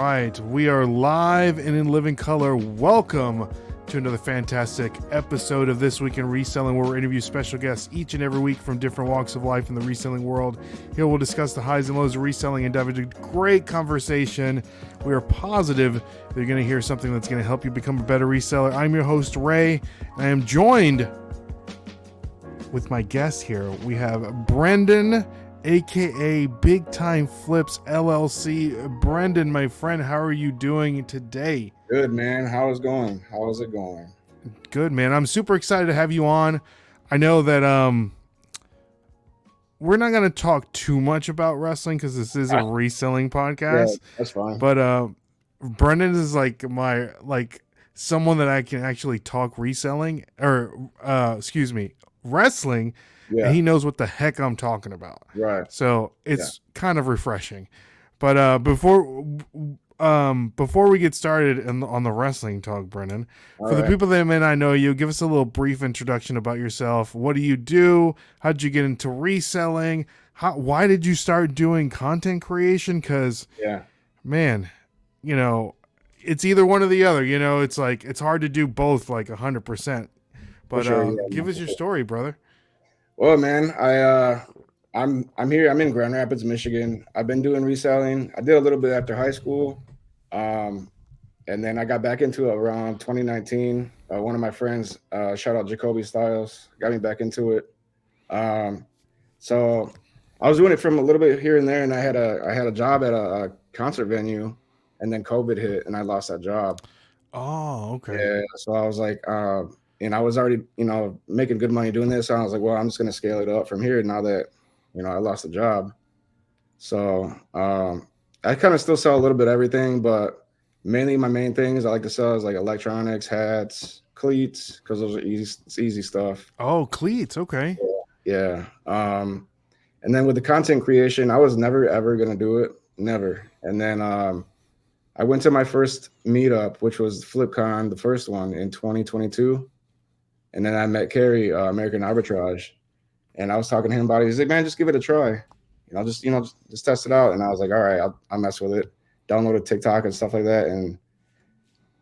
right, we are live and in living color. Welcome to another fantastic episode of This Week in Reselling, where we interview special guests each and every week from different walks of life in the reselling world. Here we'll discuss the highs and lows of reselling and dive into great conversation. We are positive that you're going to hear something that's going to help you become a better reseller. I'm your host, Ray, and I am joined with my guest here. We have Brendan, aka Big Time Flips LLC. Brendan, my friend, how are you doing today? Good, man. How's it going? Good, man. I'm super excited to have you on. I know that we're not going to talk too much about wrestling because this is a reselling podcast. Yeah, that's fine. But Brendan is someone that I can actually talk reselling wrestling. Yeah. And he knows what the heck I'm talking about. Right. So it's kind of refreshing. But before we get started on the wrestling talk, Brendan, the people that may not know you, give us a little brief introduction about yourself. What do you do? How did you get into reselling? Why did you start doing content creation? Because, man, you know, it's either one or the other. You know, it's like it's hard to do both like 100%. But give us your story, brother. Well, man, I'm here. I'm in Grand Rapids, Michigan. I've been doing reselling. I did a little bit after high school, and then I got back into it around 2019. One of my friends, shout out Jacoby Styles, got me back into it. So I was doing it from a little bit here and there, and I had a job at a concert venue, and then COVID hit, and I lost that job. Oh, okay. Yeah, so I was like, and I was already, making good money doing this. So I was like, well, I'm just going to scale it up from here now that, I lost the job. So I kind of still sell a little bit of everything, but mainly my main things I like to sell is like electronics, hats, cleats, because those are easy stuff. Oh, cleats. Okay. Yeah. And then with the content creation, I was never, ever going to do it. Never. And then I went to my first meetup, which was FlipCon, the first one in 2022. And then I met Kerry, American Arbitrage, and I was talking to him about it. He's like, man, just give it a try. Just test it out. And I was like, all right, I'll mess with it. Downloaded TikTok and stuff like that. And,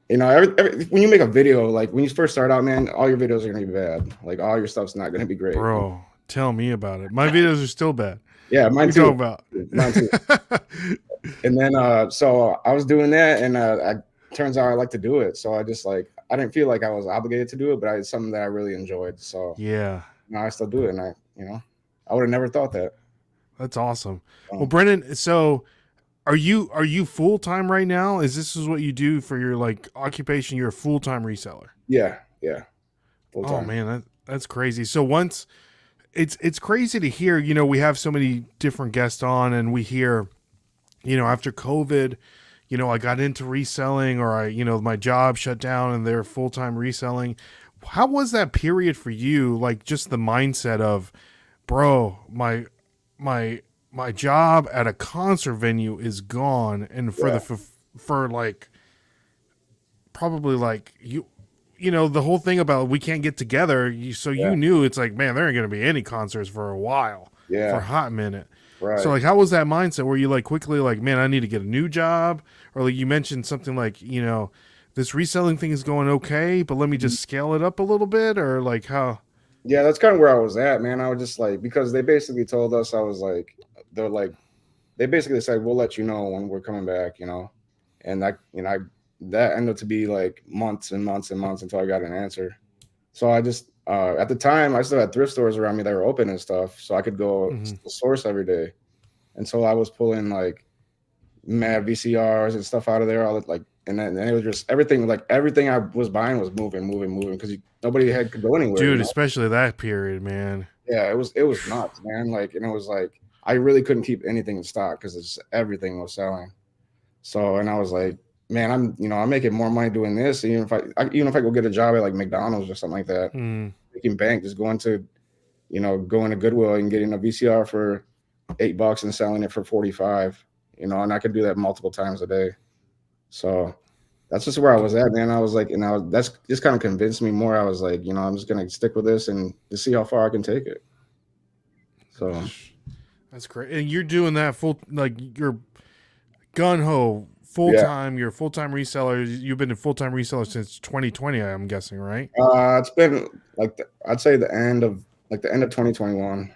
when you make a video, like when you first start out, man, all your videos are going to be bad. Like all your stuff's not going to be great. Bro, tell me about it. My videos are still bad. Yeah, mine too. Mine too. And then, so I was doing that, and turns out I like to do it. So I just I didn't feel like I was obligated to do it, but it's something that I really enjoyed. So yeah, now I still do it, and I would have never thought that. That's awesome. Well, Brendan, so are you full time right now? Is what you do for your occupation? You're a full time reseller. Yeah. Full-time. Oh man, that's crazy. So once it's crazy to hear. We have so many different guests on, and we hear, after COVID, I got into reselling, or my job shut down and they're full-time reselling. How was that period for you? Like just the mindset of, bro, my job at a concert venue is gone. And for the whole thing about we can't get together. You knew it's like, man, there ain't going to be any concerts for a while, for a hot minute. Right. So how was that mindset? Were you quickly man, I need to get a new job? Or you mentioned something this reselling thing is going okay, but let me just scale it up a little bit, or how? Yeah, that's kind of where I was at, man. I was just because they basically told us, they basically said, we'll let you know when we're coming back, and that ended up to be months and months and months until I got an answer. So I just, at the time, I still had thrift stores around me that were open and stuff, so I could go source every day. And so I was pulling mad VCRs and stuff out of there, and it was just everything. Everything I was buying was moving because nobody could go anywhere. Dude, especially that period, man. Yeah, it was nuts, man. And it was I really couldn't keep anything in stock because everything was selling. So, and I was like, man, I'm making more money doing this. Even if I go get a job at McDonald's or something like that, making bank, just going to Goodwill and getting a VCR for $8 and selling it for 45, and I could do that multiple times a day. So that's just where I was at, man. I was that's just kind of convinced me more. I was like, I'm just going to stick with this and just see how far I can take it. So that's great. And you're doing that full, you're gun-ho you're a full-time reseller. You've been a full-time reseller since 2020, I'm guessing, right? It's been like I'd say the end of 2021.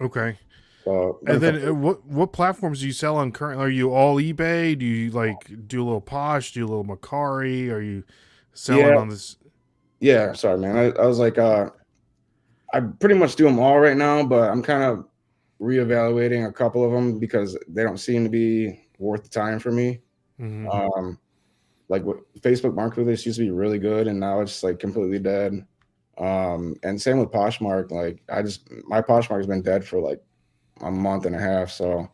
Okay. So been a And then couple. what platforms do you sell on currently? Are you all eBay? Do you like do a little Posh? Do a little Macari? Are you selling Yeah, on this? yeah. Sorry, man. I was like, I pretty much do them all right now, but I'm kind of reevaluating a couple of them because they don't seem to be worth the time for me. Mm-hmm. Um, like what Facebook Marketplace used to be really good, and now it's like completely dead. And same with Poshmark. Like my Poshmark has been dead for like a month and a half, so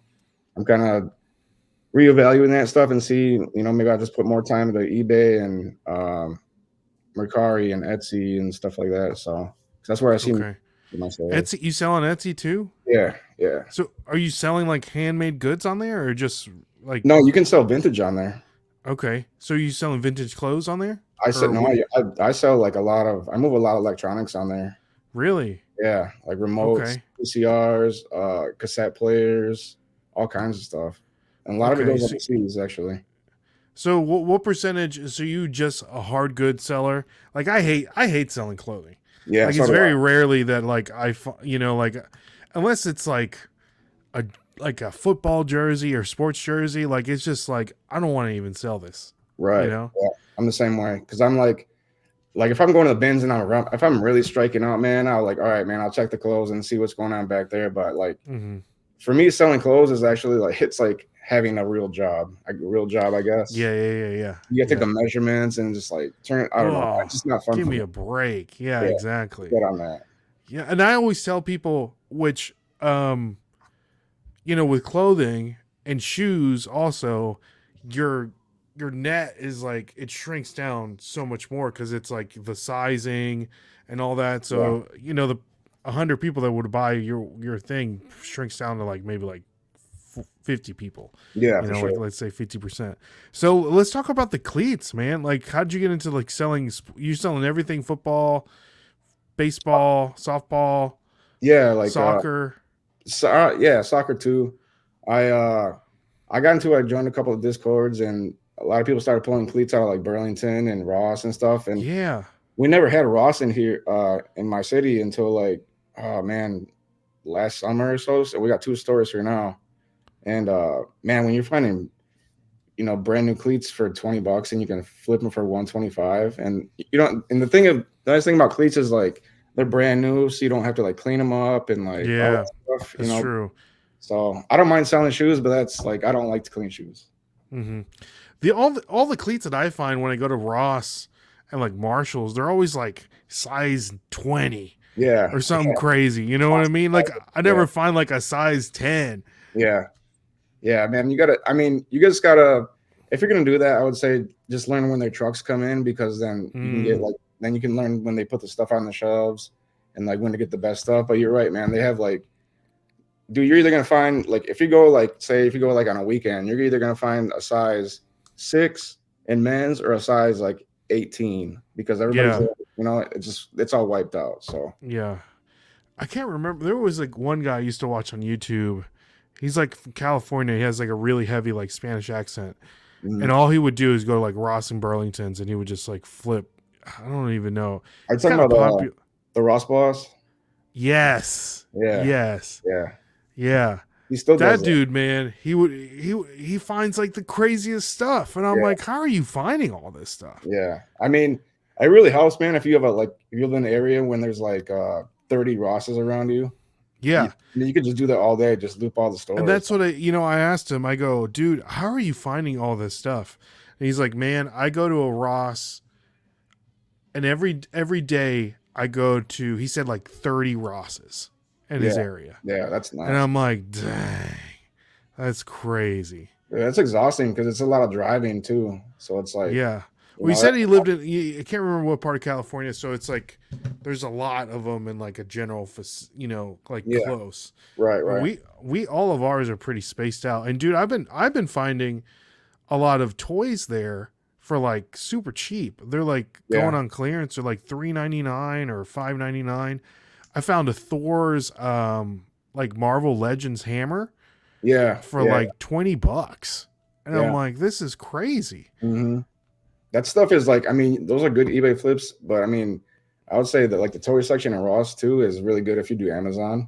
I'm kind of reevaluating that stuff and see, maybe I'll just put more time into eBay and Mercari and Etsy and stuff like that. So that's where I see Okay. myself. Etsy, you sell on Etsy too? Yeah, yeah. So are you selling like handmade goods on there or just like, No, you can sell vintage on there. okay. So are you selling vintage clothes on there? I said Or no. what? I sell like I move a lot of electronics on there. Really? Yeah, like remotes, Okay. VCRs, cassette players, all kinds of stuff. And a lot of it Okay. goes So, overseas, actually. so what percentage? So you just a hard goods seller? Like I hate selling clothing. Yeah, Like so it's do I. very rarely that like like unless it's a like a football jersey or sports jersey, like it's just like I don't want to even sell this, you Right. know? Yeah, I'm the same way because I'm like if I'm going to the bins and if I'm really striking out, man, I'll like, all right, man, I'll check the clothes and see what's going on back there. But like Mm-hmm. for me, selling clothes is actually like it's like having a real job, I guess. Yeah. You gotta take Yeah. the measurements and just like turn. I don't know. Oh, It's just not fun give for me me. a break. Yeah, Yeah, exactly. get on that. Yeah, and I always tell people which with clothing and shoes also your net is like it shrinks down so much more because it's like the sizing and all that. Yeah, So the 100 people that would buy your thing shrinks down to like maybe like 50 people. yeah, for Like sure. let's say 50%. So let's talk about the cleats, man. Like how'd you get into like selling? You selling everything: football, baseball, softball, Yeah, like soccer. yeah, soccer too. I uh I got into it. I joined a couple of discords, and a lot of people started pulling cleats out of like Burlington and Ross and stuff. And Yeah. we never had Ross in here in my city until like, oh man, last summer or so. So we got two stores here now. And man, when you're finding brand new cleats for $20 and you can flip them for 125, and the nice thing about cleats is like they're brand new, so you don't have to like clean them up and like all Yeah. that stuff, That's true. So I don't mind selling shoes, but that's like I don't like to clean shoes. Mm-hmm. All the cleats that I find when I go to Ross and like Marshalls, they're always like size 20 Yeah, or something crazy. You know what I mean? Like I yeah, never find like a size 10. yeah, yeah, man. You just gotta. If you're gonna do that, I would say just learn when their trucks come in because then you can get Mm, like then you can learn when they put the stuff on the shelves and like when to get the best stuff. But you're right, man. They have like dude, you're either gonna find like if you go like on a weekend, you're either gonna find a size 6 in men's or a size like 18 because everybody's yeah. it's all wiped out. So Yeah. I can't remember. There was like one guy I used to watch on YouTube. He's like from California. He has like a really heavy like Spanish accent. And mhm. all he would do is go to like Ross and Burlington's and he would just like flip. I don't even know. Are you It's talking kind of about popular. the Ross boss? Yes. Yeah, Yes. yeah. Yeah. He still does That that. dude, man, he finds like the craziest stuff. And I'm Yeah, like, how are you finding all this stuff? yeah. I mean, it really helps, man, if you have if you live in an area when there's like 30 Rosses around you. You, Yeah. you could just do that all day, just loop all the And stores. that's what I asked him. I go, dude, how are you finding all this stuff? And he's like, man, I go to a Ross and every day I go to, he said like 30 Rosses in his Yeah, area. yeah, that's And nuts. I'm like, dang, that's crazy. Yeah, that's exhausting because it's a lot of driving too. So it's like, Yeah. you Well, he know, said he lived in, I can't remember what part of California. So it's like, there's a lot of them in like a general, like yeah, close. right, But right. we all of ours are pretty spaced out. And dude, I've been finding a lot of toys there for like super cheap. They're like going Yeah, on clearance or like $3.99 or $5.99. I found a Thor's like Marvel Legends hammer yeah, for yeah, like $20. And I'm Yeah. like, this is crazy. Hmm. That stuff is like, I mean, those are good eBay flips, but I mean, I would say that like the toy section and Ross too is really good if you do Amazon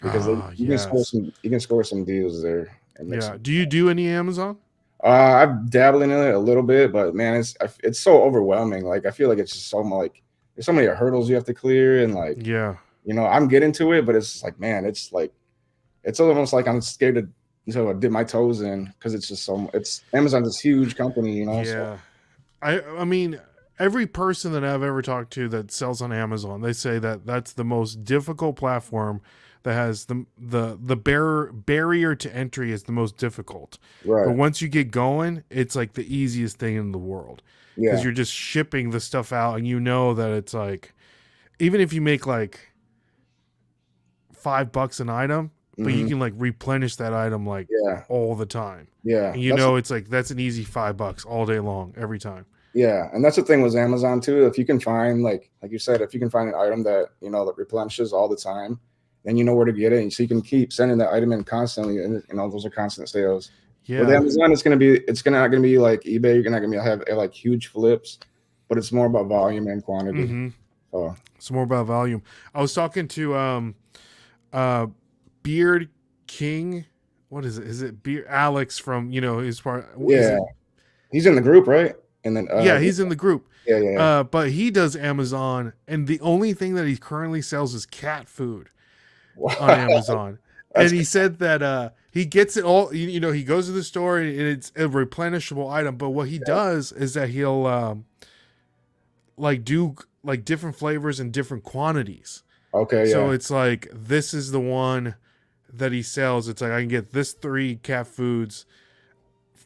because Ah, you can score yes. some deals there and make Yeah. some. Do you do any Amazon? I've dabbled in it a little bit, but man, it's so overwhelming. Like I feel like it's just so much, like there's so many hurdles you have to clear, and like Yeah. I'm getting to it, but it's like, man, it's almost like I'm scared to dip my toes in because it's just it's Amazon's this huge company, So Yeah. I mean, every person that I've ever talked to that sells on Amazon, they say that that's the most difficult platform that has the barrier to entry is the most difficult. But right, once you get going, it's like the easiest thing in the world because yeah, you're just shipping the stuff out and you know that it's like even if you make like $5 an item, but you hmm, can like replenish that item like yeah, all the time. yeah. And you That's know it's like that's an easy $5 all day long every time. Yeah, and that's the thing with Amazon too. If you can find like you said, if you can find an item that that replenishes all the time, then you know where to get it, and so you can keep sending that item in constantly, and those are constant sales. With Yeah. Amazon, it's not gonna be like eBay. You're not gonna have like huge flips, but it's more about volume and quantity. Mm-hmm. So It's more about volume. I was talking to uh Beard King. What is it? Is it Beard Alex from his part? Is yeah, it? he's in the group, right? And then Yeah, he's in the group. yeah, yeah, yeah. But he does Amazon, and the only thing that he currently sells is cat food on Wow, Amazon. that's And he said that he gets it all. He goes to the store and it's a replenishable item. But what he does is that he'll like do like different flavors and different quantities. okay. So Yeah, it's like this is the one that he sells. It's like I can get this 3 cat foods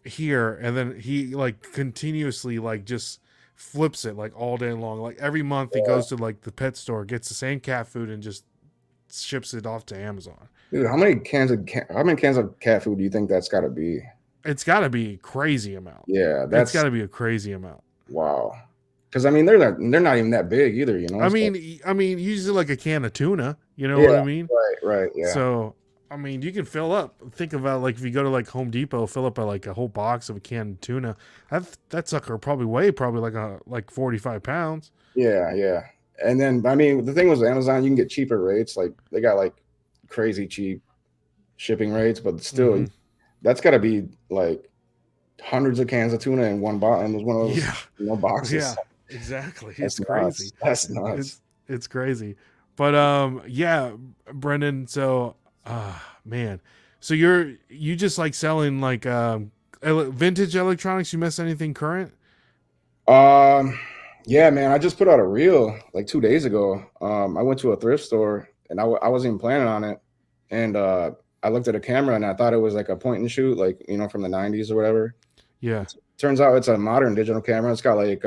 here, and then he like continuously like just flips it like all day long. Like every month he yeah. goes to like the pet store, gets the same cat food, and just ships it off to Amazon. Dude, how many cans of cat food do you think that's got to be? It's got to be a crazy amount. Yeah, It's got that's to be a crazy amount. wow. Because I mean, they're not even that big either, I So mean, usually like a can of tuna. You know yeah, what I mean? right, yeah, So, I mean, you can fill up. Think about like if you go to like Home Depot, fill up like a whole box of a can of tuna. That sucker probably weigh probably like 45 pounds. yeah, yeah. And then I mean, the thing was Amazon, you can get cheaper rates. Like they got like crazy cheap shipping rates, but still, Mm-hmm. that's got to be like hundreds of cans of tuna in one box, and there's one of those Yeah, boxes. yeah, exactly. That's It's crazy. nuts. That's nuts. It's crazy. But yeah, Brendan. So, man. So you just like selling like vintage electronics. You miss anything current? Um, yeah, man, I just put out a reel like 2 days ago. I went to a thrift store and I wasn't even planning on it. And I looked at a camera and I thought it was like a point and shoot, like, from the 90s or whatever. Yeah. Turns out it's a modern digital camera. It's got like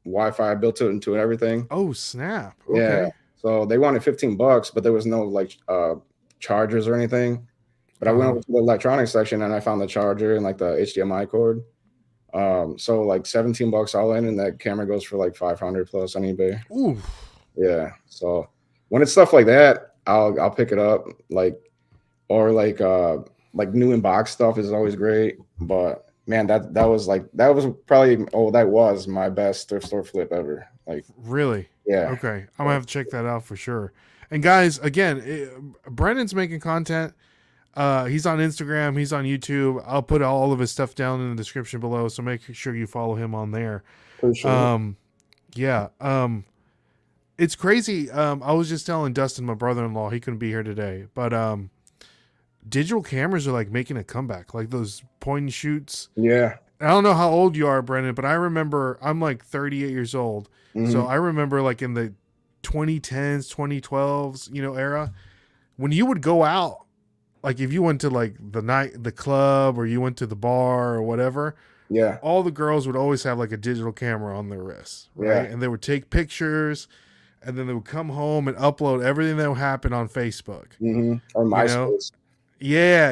Wi-Fi built into it and everything. Oh snap. Yeah. Okay. So they wanted $15, but there was no like chargers or anything. But I Uh went huh. over to the electronics section and I found the charger and like the HDMI cord. So like $17 all in, and that camera goes for like 500 plus on eBay. Ooh. Yeah. So when it's stuff like that, I'll pick it up. Or like new in box stuff is always great. But man, that was probably that was my best thrift store flip ever. Like, Really? yeah. Okay. I'm gonna have to check that out for sure. And guys, again, Brendan's making content. He's on Instagram. He's on YouTube. I'll put all of his stuff down in the description below, so make sure you follow him on there. Appreciate it. Yeah. It's crazy. I was just telling Dustin, my brother-in-law, he couldn't be here today, but digital cameras are like making a comeback, like those point and shoots. Yeah. I don't know how old you are, Brendan, but I remember I'm like 38 years old, so Mhm. I remember like in the 2010s, 2012s, era when you would go out. Like if you went to like the club, or you went to the bar or whatever, Yeah. all the girls would always have like a digital camera on their wrists, right? Yeah. And they would take pictures, and then they would come home and upload everything that would happen on Facebook, Or you know? MySpace. Yeah,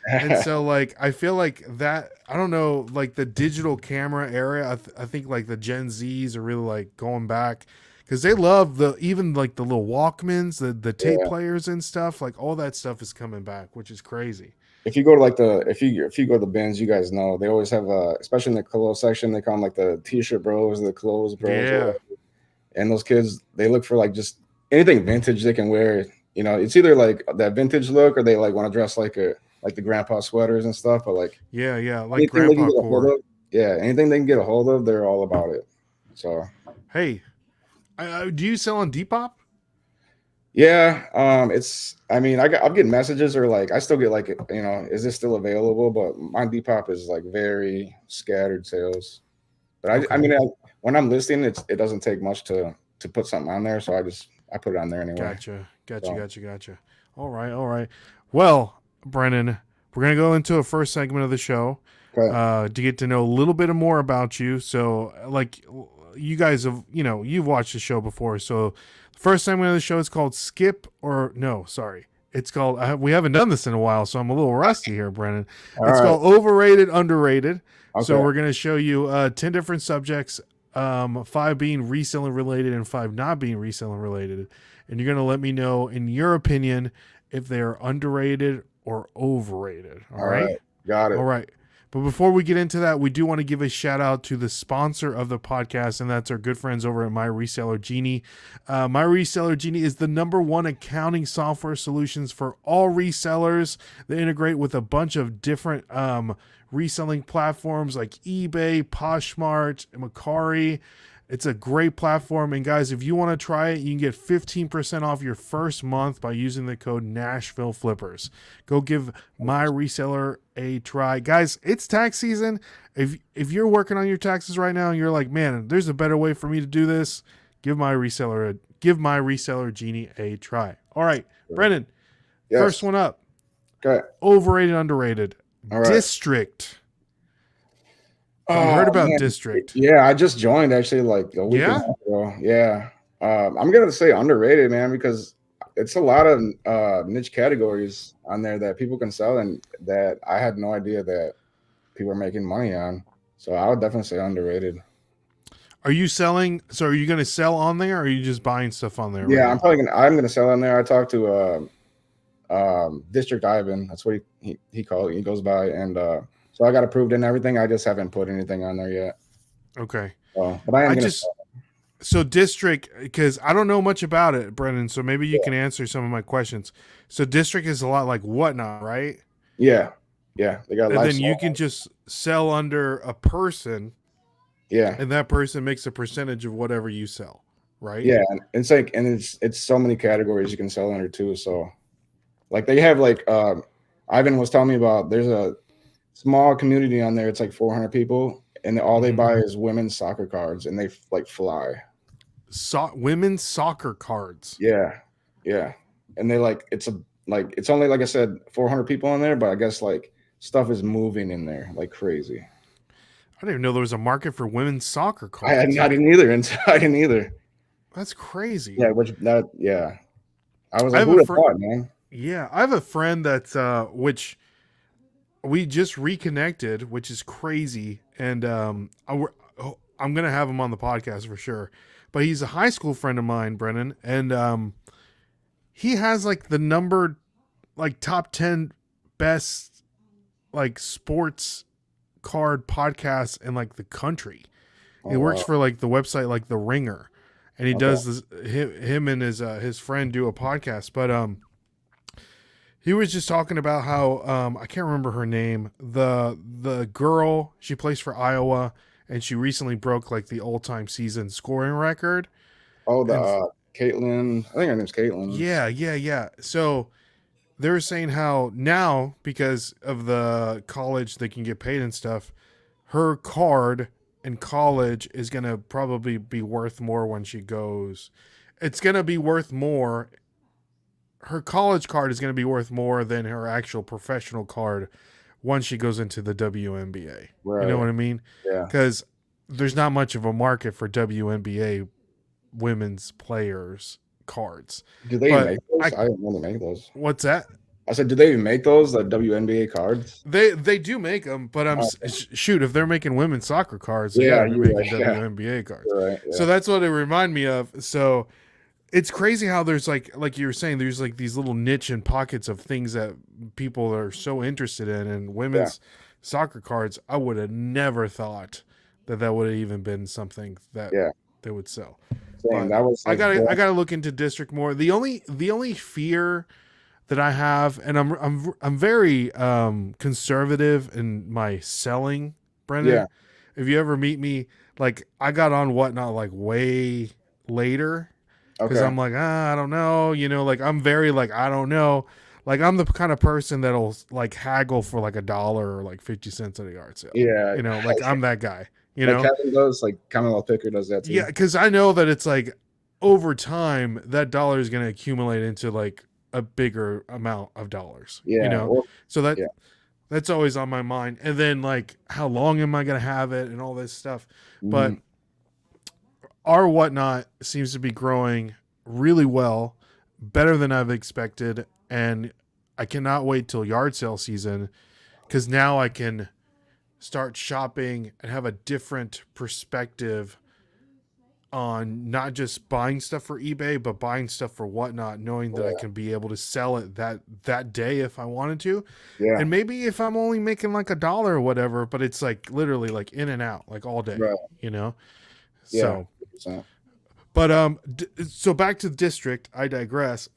And so like I feel like that, I don't know, like the digital camera era, I think like the Gen Zs are really like going back because they love even like the little Walkmans, the tape Yeah. players and stuff, like all that stuff is coming back, which is crazy. if you go to like if you go to the bins, you guys know they always have especially in the clothes section, they call them like the t-shirt bros, the clothes bros, or Yeah. whatever. And those kids, they look for like just anything vintage they can wear. You know, it's either like that vintage look or they like want to dress like the grandpa sweaters and stuff. But like Yeah. Yeah. Like anything they can grandpa get a hold core. of, yeah, anything they can get a hold of, they're all about it. So Hey, do you sell on Depop? yeah, I mean, I'm getting messages or like I still get like, you know, is this still available? But my Depop is like very scattered sales. But I Okay. mean, when I'm listing, it doesn't take much to put something on there, so I put it on there anyway. Gotcha. Gotcha. So Gotcha. Gotcha. All right. All right. Well, Brennan, we're going to go into a first segment of the show okay, to get to know a little bit more about you. So, like, you guys have, you've watched the show before. So, the first segment of the show is called Skip or no, sorry. It's called, we haven't done this in a while, so I'm a little rusty here, Brennan. all It's right, called Overrated, Underrated. So, okay, we're going to show you 10 different subjects, 5 being reselling related and 5 not being reselling related. And you're going to let me know, in your opinion, if they are underrated or overrated. All all right. right, got All it. right. But before we get into that, we do want to give a shout out to the sponsor of the podcast, and that's our good friends over at My Reseller Genie. My Reseller Genie is the #1 accounting software solutions for all resellers. They integrate with a bunch of different reselling platforms like eBay, Poshmark, Macari. It's a great platform. And guys, if you want to try it, you can get 15% off your first month by using the code Nashville Flippers. Go give My Reseller a try. Guys, it's tax season. If you're working on your taxes right now and you're like, man, there's a better way for me to do this, give My Reseller Genie a try. All right, Brennan, first Yes, one up. okay, Overrated, underrated. all right. District. Have you heard Oh about man, District? yeah, I just joined actually like a week and a Yeah? half ago. Yeah, I'm gonna say underrated, man, because it's a lot of niche categories on there that people can sell and that I had no idea that people are making money on. So I would definitely say underrated. Are you selling? So are you going to sell on there, or are you just buying stuff on there right Yeah, now? I'm gonna sell on there. I talked to District Ivan. That's what he called it. He goes by, and so I got approved and everything. I just haven't put anything on there yet. Okay. But I am I gonna just sell. so District, because I don't know much about it, Brendan. So maybe you Yeah, can answer some of my questions. So District is a lot like Whatnot, right? yeah, yeah. They got And life then you sell. can just sell under a person, Yeah, and that person makes a percentage of whatever you sell, right? yeah. And it's like, and it's so many categories you can sell under too. So like they have like Ivan was telling me about. There's a small community on there. It's like 400 people, and all they Mm-hmm. buy is women's soccer cards, and they like fly. Women's soccer cards. Yeah, yeah. And they like it's only like I said 400 people on there, but I guess like stuff is moving in there like crazy. I didn't even know there was a market for women's soccer I had cards. not didn't either, and I didn't either. That's crazy. Yeah, which that yeah. I was I like, have who a would have fr- thought, man? Yeah, I have a friend that's which we just reconnected, which is crazy, and I'm gonna have him on the podcast for sure. But he's a high school friend of mine, Brennan, and he has like the number, like top 10 best like sports card podcasts in like the country. He Oh works wow. for like the website like The Ringer, and he Okay. does this. Him and his friend do a podcast, but he was just talking about how I can't remember her name. The girl, she plays for Iowa, and she recently broke like the all-time season scoring record. Oh, the And Caitlin. I think her name's Caitlin. yeah. So they were saying how now, because of the college they can get paid and stuff, her card in college is gonna probably be worth more when she goes. It's gonna be worth more. Her college card is gonna be worth more than her actual professional card once she goes into the WNBA. You know Right. what I mean? Yeah. Because there's not much of a market for WNBA women's players cards. Do they even But make those? I I didn't know they make those. what's that? I said, do they even make those, the WNBA cards? They do make them, but Oh, shoot, if they're making women's soccer cards, they got yeah, to be you're right. making Yeah, WNBA cards. you're right. So Yeah. that's what it reminded me of. So it's crazy how there's like you were saying, there's like these little niche and pockets of things that people are so interested in. And Yeah, women's soccer cards, I would have never thought that that would have even been something that yeah, they would sell. same. But That was like, I gotta look into district more. The only fear that I have, and I'm very conservative in my selling, yeah, Brendan. If you ever meet me, like I got on Whatnot like way later because okay, I'm like, I don't know, like I'm very like I don't know. Like I'm the kind of person that'll like haggle for like $1 or like 50 cents at a yard sale. yeah. Like I'm that guy. Like Kevin does, like Commonwealth Picker does that Yeah, too. because I know that it's like over time that dollar is going to accumulate into like a bigger amount of dollars. Yeah, well, So yeah, that's always on my mind. And then like how long am I going to have it and all this stuff. But hmm, our Whatnot seems to be growing really well, better than I've expected, and I cannot wait till yard sale season because now I can start shopping and have a different perspective on not just buying stuff for eBay, but buying stuff for Whatnot, knowing that I yeah, can be able to sell it that day if I wanted to, yeah, and maybe if I'm only making like $1 or whatever, but it's like literally like in and out, like all day, right, you know. yeah, So, 100%. but so back to district. I digress.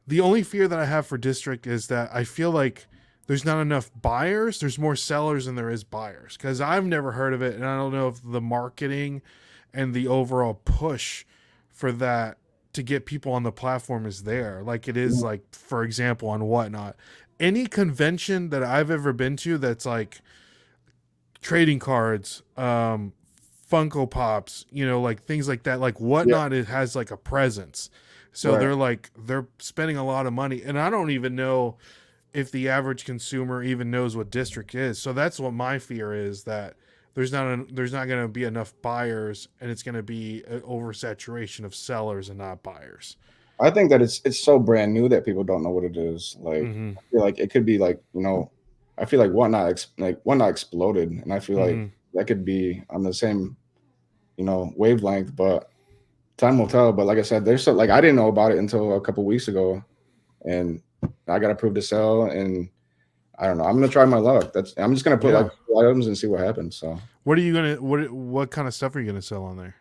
The only fear that I have for district is that I feel like there's not enough buyers. There's more sellers than there is buyers because I've never heard of it, and I don't know if the marketing and the overall push for that to get people on the platform is there. Like it is, Mhm. like for example, on Whatnot. Any convention that I've ever been to that's like trading cards, Funko Pops, like things like that, like Yeah, Whatnot, it has like a presence. So right. they're spending a lot of money, and I don't even know if the average consumer even knows what district is. So that's what my fear is, that there's not going to be enough buyers, and it's going to be an oversaturation of sellers and not buyers. I think that it's so brand new that people don't know what it is. Like, Mm-hmm. I feel like it could be like, I feel like Whatnot exploded, and I feel like Mm-hmm. that could be on the same, wavelength, but time will tell. But like I said, there's so like I didn't know about it until a couple weeks ago, and I got approved to sell, and I don't know. I'm gonna try my luck. I'm just gonna put like Yeah. a few items and see what happens. So What are you gonna what kind of stuff are you gonna sell on there?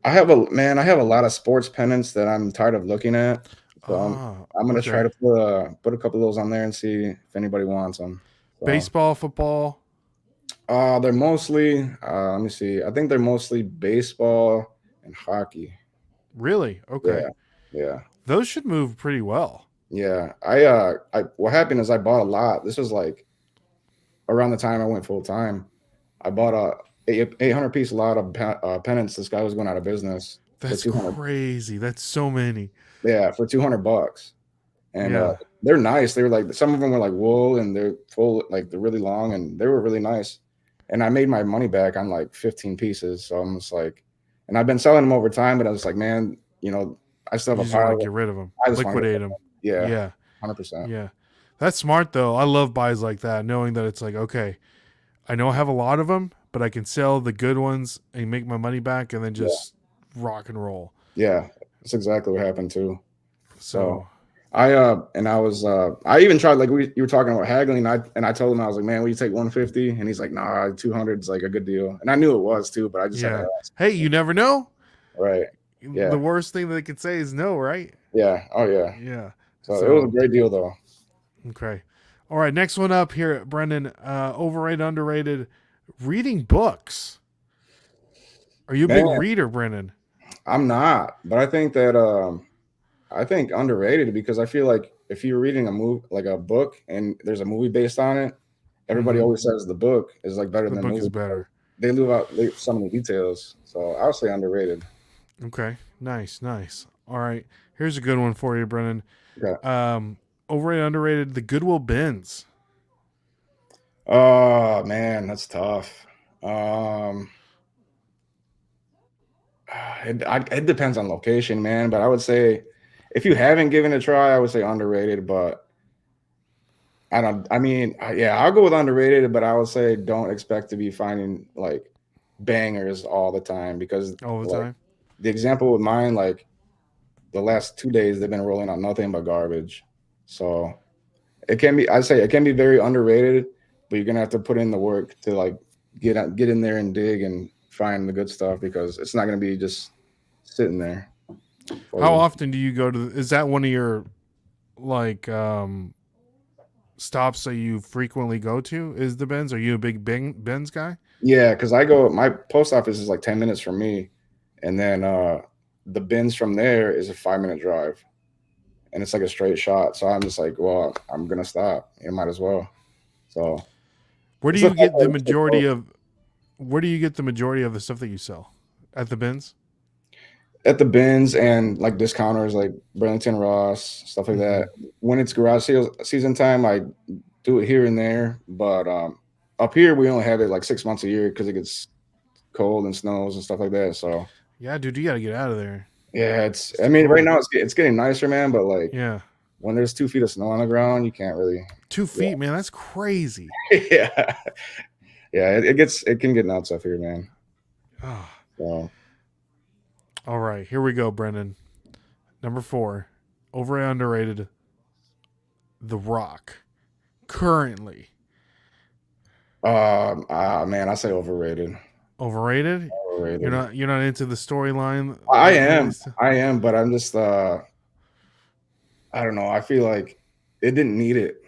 I have a lot of sports pennants that I'm tired of looking at. So Ah, I'm gonna try okay. to put a couple of those on there and see if anybody wants them. So Baseball, football. they're mostly let me see. I think they're mostly baseball and hockey. Really? Okay. Yeah, yeah, Those should move pretty well. yeah. I what happened is I bought a lot. This was like around the time I went full time. I bought a 800 piece lot of pennants. This guy was going out of business for That's 200. crazy. That's so many. Yeah, for $200. And Yeah. they're nice. They were like some of them were like wool and they're full, like they're really long and they were really nice. And I made my money back on like 15 pieces. So I'm just like, and I've been selling them over time, but I was like, man, I still You have a just want to pile. get rid of them, I just want to get liquidate them. them. Yeah, Yeah. 100%. Yeah. That's smart though. I love buys like that, knowing that it's like, okay, I know I have a lot of them, but I can sell the good ones and make my money back and then Yeah, just rock and roll. yeah, that's exactly what happened too. So So, I even tried like you were talking about haggling. I told him I was like, man, will you take 150? And he's like, nah, 200 is like a good deal. And I knew it was too, but I just had to yeah. ask. Hey, you never know. Right. Yeah. The worst thing they could say is no, right? Yeah. Oh yeah. Yeah. So it was a So, great deal though. okay. All right. Next one up here, Brendan. Overrated, underrated. Reading books. Are you a big Man, reader, Brendan? I'm not, but I think underrated because I feel like if you're reading a movie like a book and there's a movie based on it, everybody Mm-hmm. always says the book is like better The than the book is movie because better. they leave so many details. So I'll say underrated. Okay. Nice. Nice. All right. Here's a good one for you, Brendan. Okay. Um, Overrated, underrated. The Goodwill bins. Oh man, that's tough. Um, it depends on location, man. But I would say if you haven't given it a try, I would say underrated. But I don't. I mean, yeah, I'll go with underrated. But I would say don't expect to be finding like bangers all the time because All the like time. the example with mine, like the last 2 days they've been rolling out nothing but garbage. So it can be, I say it can be very underrated, but you're gonna have to put in the work to like get in there and dig and find the good stuff, because it's not gonna be just sitting there for How you. often do you go to? Is that one of your like stops that you frequently go to? Is the Benz? Are you a big Benz guy? Yeah, because I go, my post office is like 10 minutes from me, and then the bins from there is a 5 minute drive, and it's like a straight shot. So I'm just like, well, I'm gonna stop. You might as well. So Where do it's the you fact get that the it's so majority close. of? Where do you get the majority of the stuff that you sell? At the Benz? At the bins and like discounters like Burlington Ross, stuff like Mm-hmm. that. When it's garage sales season time, I do it here and there. But up here we only have it like 6 months a year because it gets cold and snows and stuff like that. So Yeah, dude, you got to get out of there. yeah, it's, It's I too mean, right cold. now it's getting nicer, man. But like Yeah, when there's 2 feet of snow on the ground, you can't really. 2 feet, man. That's crazy. Yeah, yeah, it can get nuts up here, man. Oh. So All right, here we go, Brendan. Number 4, over and underrated. The Rock. Currently man, I say overrated. overrated. You're Overrated. not. You're not into the storyline I that am, he's. I am, but I'm just I don't know. I feel like it didn't need it.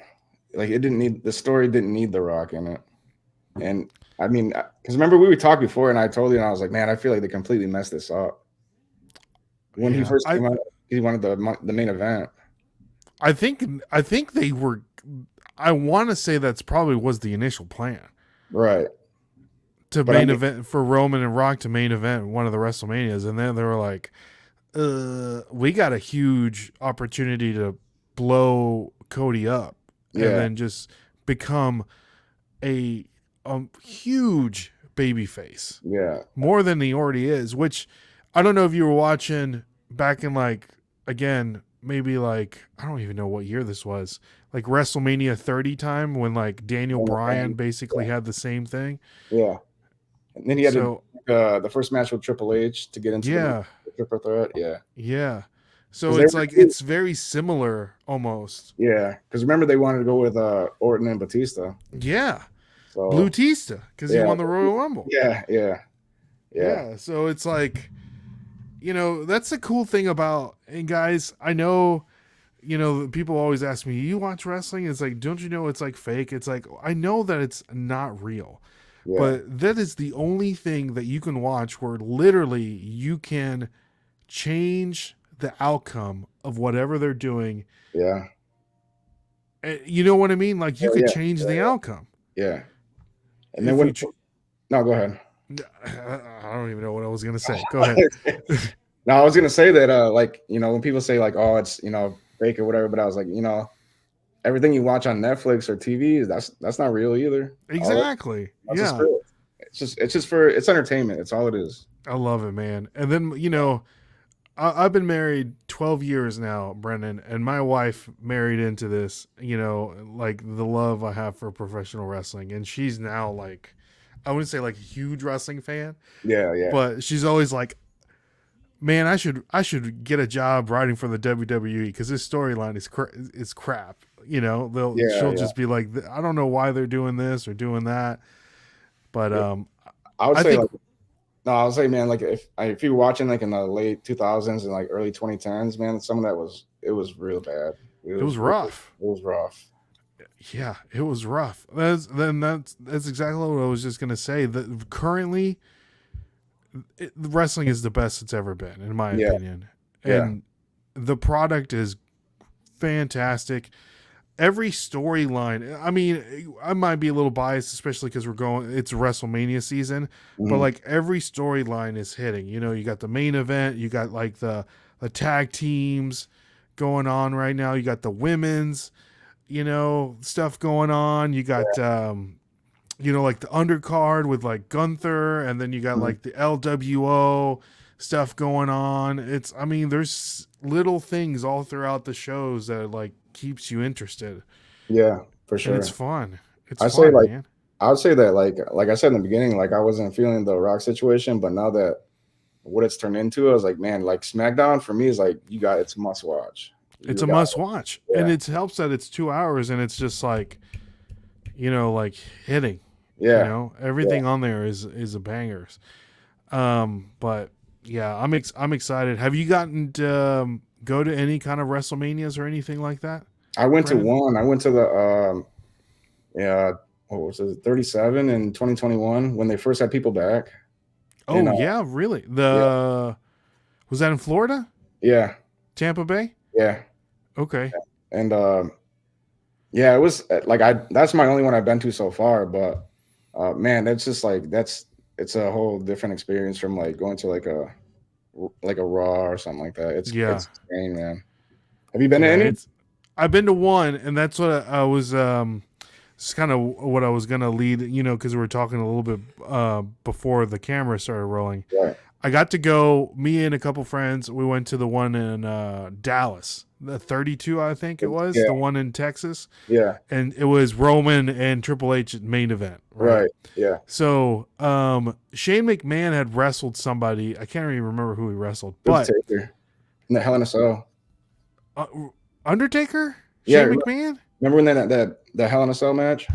Like it didn't need, the story didn't need The Rock in it. And I mean, because remember we talked before, and I told you, and I was like, man, I feel like they completely messed this up. When he Yeah, first came out, he wanted the main event. I think. I think they were. I want to say that's probably was the initial plan Right. to But I main mean, event for Roman and Rock to main event one of the WrestleManias, and then they were like, we got a huge opportunity to blow Cody up and yeah, then just become a huge baby face yeah. more than he already is. Which I don't know if you were watching back in like again maybe like I don't even know what year this was, like WrestleMania 30 time when like Daniel Bryan basically had the same thing. Yeah. And then he had to So the first match with Triple H to get into yeah, the triple threat. Yeah. yeah. So Because they it's were like it's very similar almost. yeah. Because remember they wanted to go with Orton and Batista. Yeah, Blue So Tista because he yeah, won the Royal Rumble. yeah, yeah, yeah, Yeah, so it's like that's the cool thing about, and guys, I know people always ask me, you watch wrestling? It's like, don't you know it's like fake? It's like, I know that it's not real, yeah, but that is the only thing that you can watch where literally you can change the outcome of whatever they're doing. yeah. You know what I mean? Like you Oh could yeah, change the outcome yeah. And then if you. when no, go ahead. I don't even know what I was gonna say. Go ahead. No, I was gonna say that like when people say like, oh, it's fake or whatever, but I was like, everything you watch on Netflix or TV, that's not real either. All that, Exactly. that's a Yeah. script. It's entertainment. It's all it is. I love it, man. And then, I've been married 12 years now, Brendan, and my wife married into this, like the love I have for professional wrestling. And she's now like, I wouldn't say like a huge wrestling fan, Yeah, yeah, but she's always like, man, I should get a job writing for the WWE because this storyline is crap. yeah, She'll yeah, just be like, I don't know why they're doing this or doing that. But yeah. I would I say think like no, I would say, man, like if you were watching like in the late 2000s and like early 2010s, man, some of that was real bad. It it was was really, it rough. was rough. Yeah, it was rough. That's exactly what I was just gonna say. That currently, wrestling is the best it's ever been, in my Yeah, opinion, yeah, and the product is fantastic. Every storyline. I mean, I might be a little biased, especially because it's WrestleMania season, but hmm, like every storyline is hitting. You got the main event, you got like the tag teams going on right now, you got the women's stuff going on. You got like the undercard with like Gunther, and then you got hmm, like the LWO stuff going on. I mean, there's little things all throughout the shows that like keeps you interested, yeah, for and it's sure. fun. It's I say fun, like man. I would say that like I said in the beginning, like I wasn't feeling the Rock situation, but now that what it's turned into, I was like, man, like SmackDown for me is like it's a must watch. It's You a got must watch, and yeah, it helps that it's 2 hours, and it's just like, like hitting. yeah, yeah. Everything on there is a bangers. But yeah, I'm excited. Have you gotten to go to any kind of WrestleManias or anything like that, I went to Brandon? one. I went to the yeah, what was it, 37 in 2021 when they first had people back. And Oh yeah, really? yeah, Was that in Florida, yeah, Tampa Bay? yeah. Okay. And yeah, it was like that's my only one I've been to so far, but man, that's just like it's a whole different experience from like going to like a Raw or something like that. Yeah, It's insane, man. Have you been to yeah. any? I've been to one, and that's what I was. It's kind of what I was gonna lead. Because we were talking a little bit before the camera started rolling. Right. I got to go. Me and a couple friends. We went to the one in Dallas, the 32, I think it was, Yeah, the one in Texas, yeah, and it was Roman and Triple H main event, right? right. Yeah. So Shane McMahon had wrestled somebody. I can't even remember who he wrestled, It was but Taker. And the Hell in a Cell. uh, Undertaker, Yeah, Shane McMahon. remember when that Hell in a Cell match?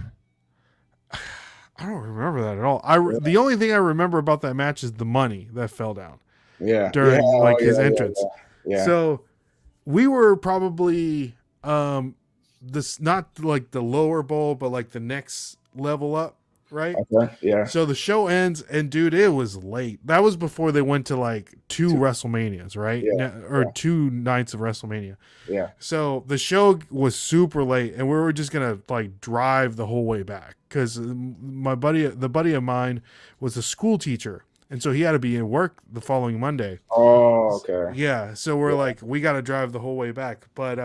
I don't remember that at all. Yeah, The only thing I remember about that match is the money that fell down yeah, yeah, during oh, like his entrance. yeah, So we were probably this, not like the lower bowl, but like the next level up, right? yeah, okay, yeah, So the show ends, and dude, it was late. That was before they went to like two two, WrestleManias, right? yeah, Or yeah, 2 nights of WrestleMania. yeah. So the show was super late, and we were just gonna like drive the whole way back because the buddy of mine, was a school teacher, and so he had to be in work the following Monday. Oh, okay. Yeah, so we're Yeah, like, we got to drive the whole way back. But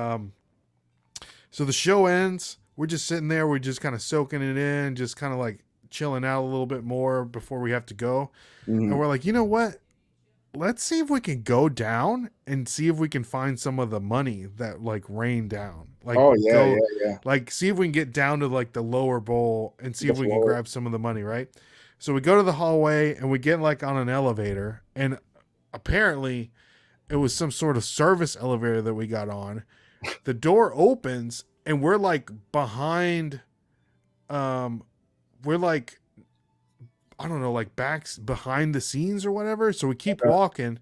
so the show ends. We're just sitting there. We're just kind of soaking it in, just kind of like chilling out a little bit more before we have to go. And mhm. we're like, you know what? Let's see if we can go down and see if we can find some of the money that like rained down. Like Oh, yeah, go, yeah, yeah. like see if we can get down to like the lower bowl and see The if we can floor. grab some of the money, right? So we go to the hallway and we get like on an elevator, and apparently it was some sort of service elevator that we got on. The door opens and we're like behind, um we're like, I don't know, like backs behind the scenes or whatever. So we keep Okay. walking,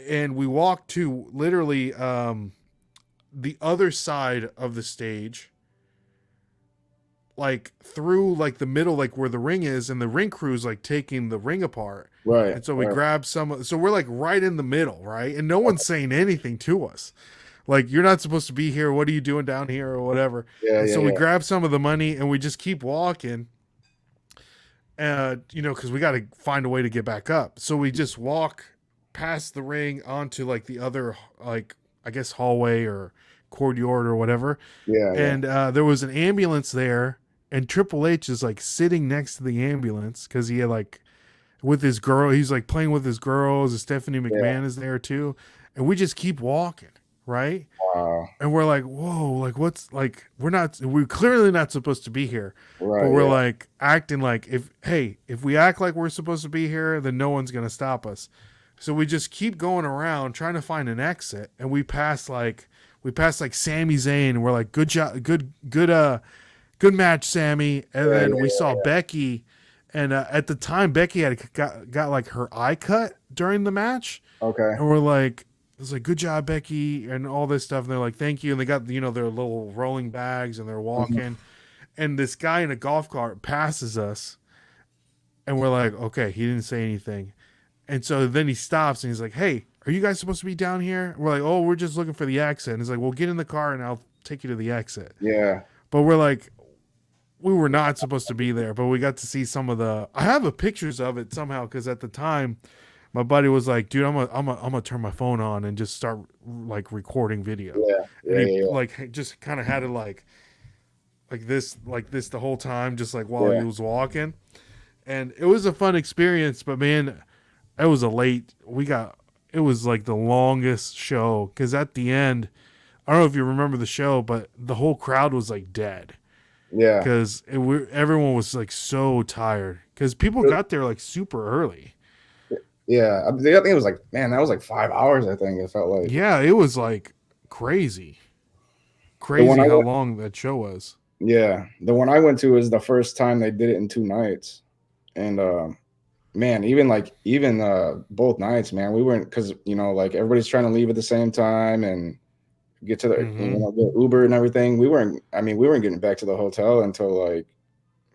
and we walk to literally the other side of the stage, like through like the middle, like where the ring is, and the ring crew's like taking the ring apart. Right, And so we right. grab some, so we're like right in the middle, right? And no one's saying anything to us. Like, you're not supposed to be here. What are you doing down here or whatever? Yeah, And yeah, so we yeah. grab some of the money and we just keep walking. Because we got to find a way to get back up. So we just walk past the ring onto like the other, like, I guess, hallway or courtyard or whatever. Yeah, yeah. And there was an ambulance there, and Triple H is like sitting next to the ambulance because he had like with his girl, he's like playing with his girls. Stephanie Yeah. McMahon is there too. And we just keep walking, right? Wow. And we're like, whoa, like what's like, we're clearly not supposed to be here. But Right, we're yeah. like acting like, if we act like we're supposed to be here, then no one's gonna stop us. So we just keep going around trying to find an exit, and we pass like Sami Zayn, and we're like, good job, good match, Sammy. And Yeah, then we yeah, saw Becky, and at the time Becky had got like her eye cut during the match, yeah. Okay. and we're like, it was like, good job, Becky, and all this stuff. And they're like, thank you. And they got, their little rolling bags, and they're Mhm. walking. And this guy in a golf cart passes us, and we're like, okay, he didn't say anything. And so then he stops and he's like, hey, are you guys supposed to be down here? And we're like, oh, we're just looking for the exit. And he's like, well, get in the car and I'll take you to the exit. Yeah. But we're like, we were not supposed to be there, but we got to see some of I have the pictures of it somehow, because at the time my buddy was like, dude, I'm gonna turn my phone on and just start like recording video. Yeah. And Yeah, he yeah, like just kind of had it like this the whole time, just like while yeah. he was walking. And it was a fun experience, but man, it was it was like the longest show, because at the end, I don't know if you remember the show, but the whole crowd was like dead, Yeah. because everyone was like so tired, because people got there like super early. Yeah, I think it was like, man, that was like 5 hours. I think it felt like. Yeah, it was like crazy, The one crazy I how went, long that show was. yeah, the one I went to was the first time they did it in 2 nights, and man, even both nights, man, we weren't, because like everybody's trying to leave at the same time and get to the Mm-hmm. get Uber and everything. We weren't getting back to the hotel until like,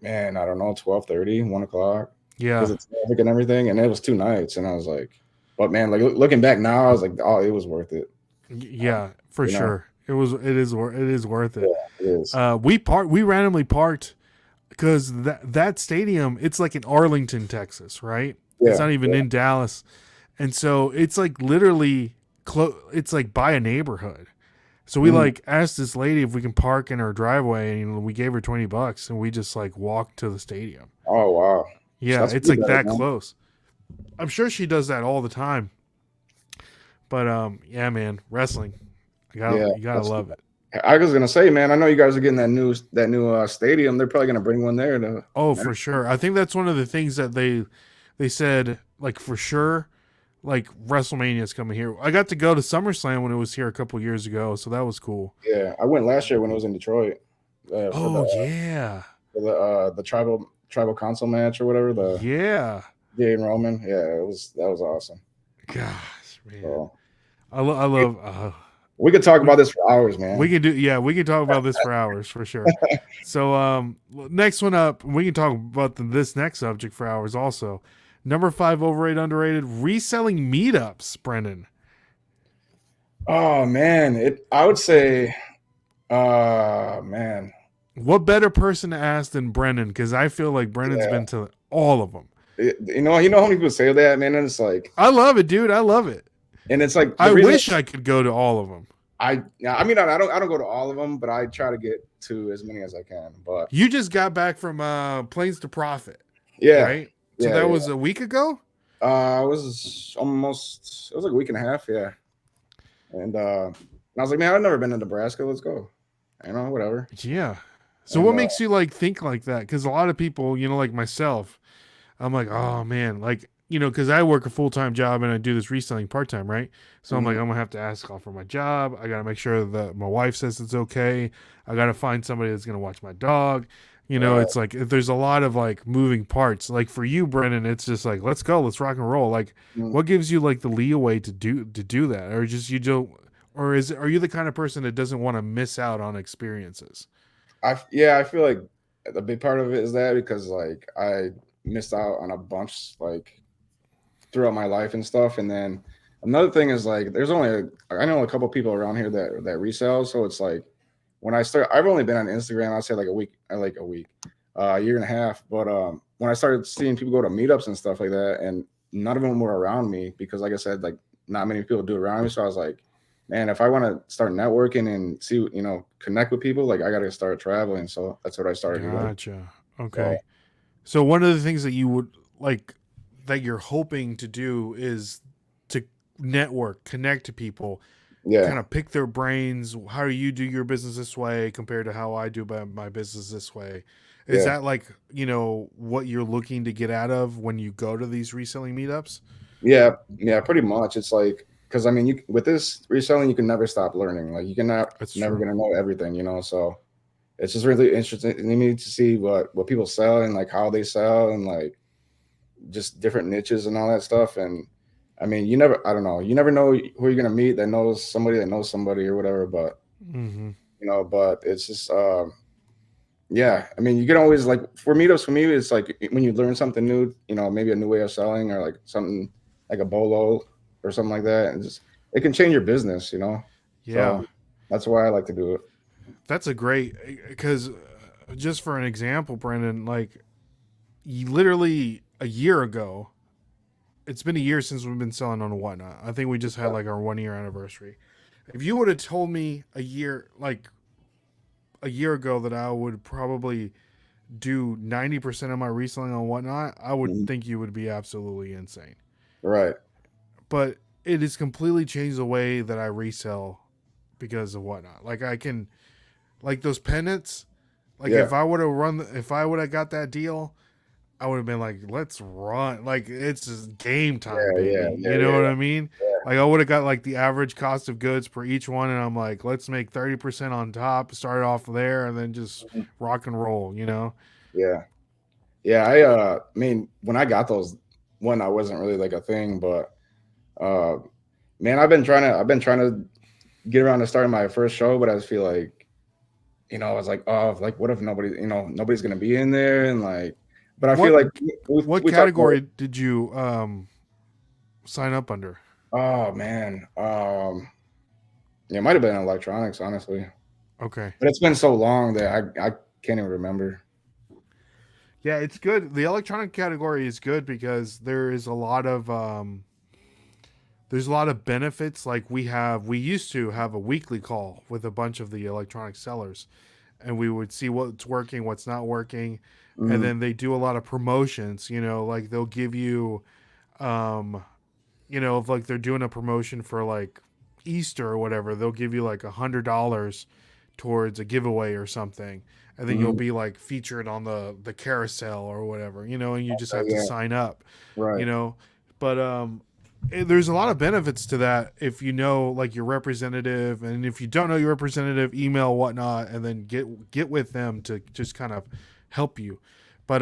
man, I don't know, 12:30, 1 o'clock, because Yeah, it's traffic and everything, and it was 2 nights, and I was like, but man, like looking back now, I was like, oh, it was worth it. Um, yeah, for you know, sure. It is worth it. yeah, it is. We randomly parked because that stadium, it's like in Arlington, Texas, right? It's Yeah, not even yeah. in Dallas, and so it's like literally it's like by a neighborhood. So we Mhm. like asked this lady if we can park in her driveway, and we gave her $20, and we just like walked to the stadium. Oh wow, Yeah, that's it's pretty like better, that man. close. I'm sure she does that all the time. But yeah, man, wrestling. Yeah, You gotta that's. love it. I was gonna say, man, I know you guys are getting that new stadium. They're probably gonna bring one there to Oh, for Nashville. sure. I think that's one of the things that they said, like, for sure, like WrestleMania's coming here. I got to go to SummerSlam when it was here a couple years ago, so that was cool. Yeah, I went last year when it was in Detroit, for Oh yeah. the tribal council match or whatever, the Yeah. Jay and Roman. Yeah, that was awesome. Gosh, man. So I we, love we could talk we about this for hours, we man. can do yeah, we can talk about this for hours for sure. So next one up, we can talk about this next subject for hours also. Number 5 overrated underrated reselling meetups, Brendan. Oh man, I would say, man, What better person to ask than Brendan? Because I feel like Brendan's yeah. been to all of them. You know how many people say that, man, and it's like, I love it, dude. I love it. the I reason. wish I could go to all of them. I mean, I don't go to all of them, but I try to get to as many as I can. But You just got back from Planes to Profit, yeah, right? So yeah, that yeah. was a week ago. It was like a week and a half, yeah. And I was like, man, I've never been to Nebraska. Let's go. Whatever. Yeah. So And what makes you like think like that? Because a lot of people, like myself, I'm like, oh man, like because I work a full time job and I do this reselling part time, right? So I'm like, mhm, I'm gonna have to ask off for my job. I gotta make sure that my wife says it's okay. I gotta find somebody that's gonna watch my dog. right. It's like there's a lot of like moving parts. Like for you, Brennan, it's just like let's go, let's rock and roll. Like, Mm. what gives you like the leeway to do that, or just you don't, or are you the kind of person that doesn't want to miss out on experiences? Yeah, I feel like a big part of it is that, because like I missed out on a bunch, like, throughout my life and stuff. And then another thing is, like, I know a couple people around here that resell. So it's like, I've only been on Instagram, I'd say like a week, a year and a half. But when I started seeing people go to meetups and stuff like that, and none of them were around me, because like I said, like, not many people do it around me. So I was like, man, if I want to start networking and see, connect with people, like, I got to start traveling. So that's what I started to like. Gotcha. So Okay. So one of the things that you would like that you're hoping to do is to network, connect to people, yeah, kind of pick their brains. How do you do your business this way compared to how I do my business this way? Is yeah. that like, what you're looking to get out of when you go to these reselling meetups? Yeah, yeah, pretty much. It's like, because I mean, with this reselling, you can never stop learning. Like, you can not That's never true. gonna know everything. So it's just really interesting to me to see what people sell, and like how they sell, and like just different niches and all that stuff. And I mean, I don't know, you never know who you're gonna meet that knows somebody or whatever. But Hmm. it's just, yeah. I mean, you can always, like, for meetups, for me, it's like when you learn something new, maybe a new way of selling, or like something like a bolo or something like that, and just it can change your business. Yeah. So that's why I like to do it. That's a great, because just for an example, Brendan, like you literally a year ago, it's been a year since we've been selling on Whatnot. I think we just had like our 1 year anniversary. If you would have told me a year ago that I would probably do 90% of my reselling on Whatnot, I would Mhm. think you would be absolutely insane. Right. But it has completely changed the way that I resell because of Whatnot. Like I can, like those pennants. Like Yeah. if I would have got that deal, I would have been like, let's run. Like, it's just game time, Yeah, yeah, baby. yeah, You know yeah, what I mean? yeah. Like, I would have got like the average cost of goods per each one. And I'm like, let's make 30% on top, start off there, and then just Mhm. rock and roll, you know? Yeah. Yeah, I mean, when I got those, one, I wasn't really like a thing, but uh, man, I've been trying to get around to starting my first show, but I just feel like, I was like, oh, like, what if nobody, nobody's gonna be in there, and like, but I feel What like what we talked about, category did you sign up under? oh man, yeah, it might have been electronics, honestly, Okay. but it's been so long that I can't even remember. Yeah, it's good. The electronic category is good because there is a lot of there's a lot of benefits. Like we used to have a weekly call with a bunch of the electronic sellers, and we would see what's working, what's not working, and Mhm. then they do a lot of promotions. You know, like they'll give you, um, if like they're doing a promotion for like Easter or whatever, they'll give you like $100 towards a giveaway or something, and then you'll Mhm. be like featured on the carousel or whatever, and you just have to Yeah, sign up, you right. know. But there's a lot of benefits to that if you know like your representative, and if you don't know your representative, email whatnot, and then get with them to just kind of help you. But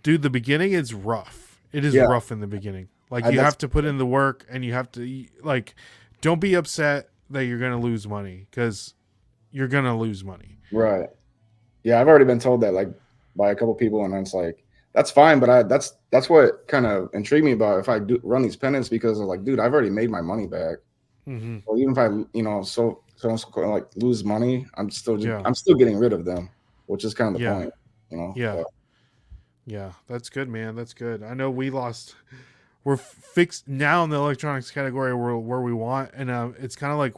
dude, the beginning is rough. It is Yeah, rough in the beginning. Like you that's have to put in the work, and you have to like, don't be upset that you're gonna lose money because you're gonna lose money. right. Yeah, I've already been told that like by a couple people, and it's like that's fine, but that's what kind of intrigued me about if I do run these pennants because I'm like, dude, I've already made my money back. Mm-hmm. Or even if I, like lose money, Yeah, I'm still getting rid of them, which is kind of the yeah, point, you know. yeah, But yeah. That's good, man. That's good. I know we lost. We're fixed now in the electronics category where we want, and it's kind of like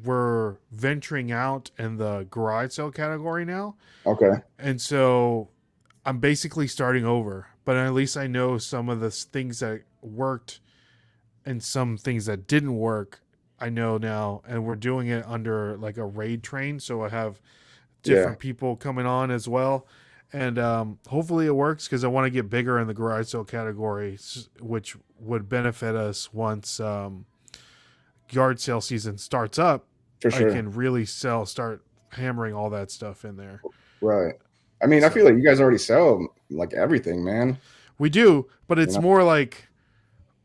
we're venturing out in the garage sale category now, okay, and so I'm basically starting over. But at least I know some of the things that worked and some things that didn't work. I know now, and we're doing it under like a raid train, so I have yeah, different people coming on as well. And hopefully it works because I want to get bigger in the garage sale category, which would benefit us once yard sale season starts up. for I sure, can really start hammering all that stuff in there. right. I mean, I feel So like you guys already sell like everything, man. we do, but You it's know? more like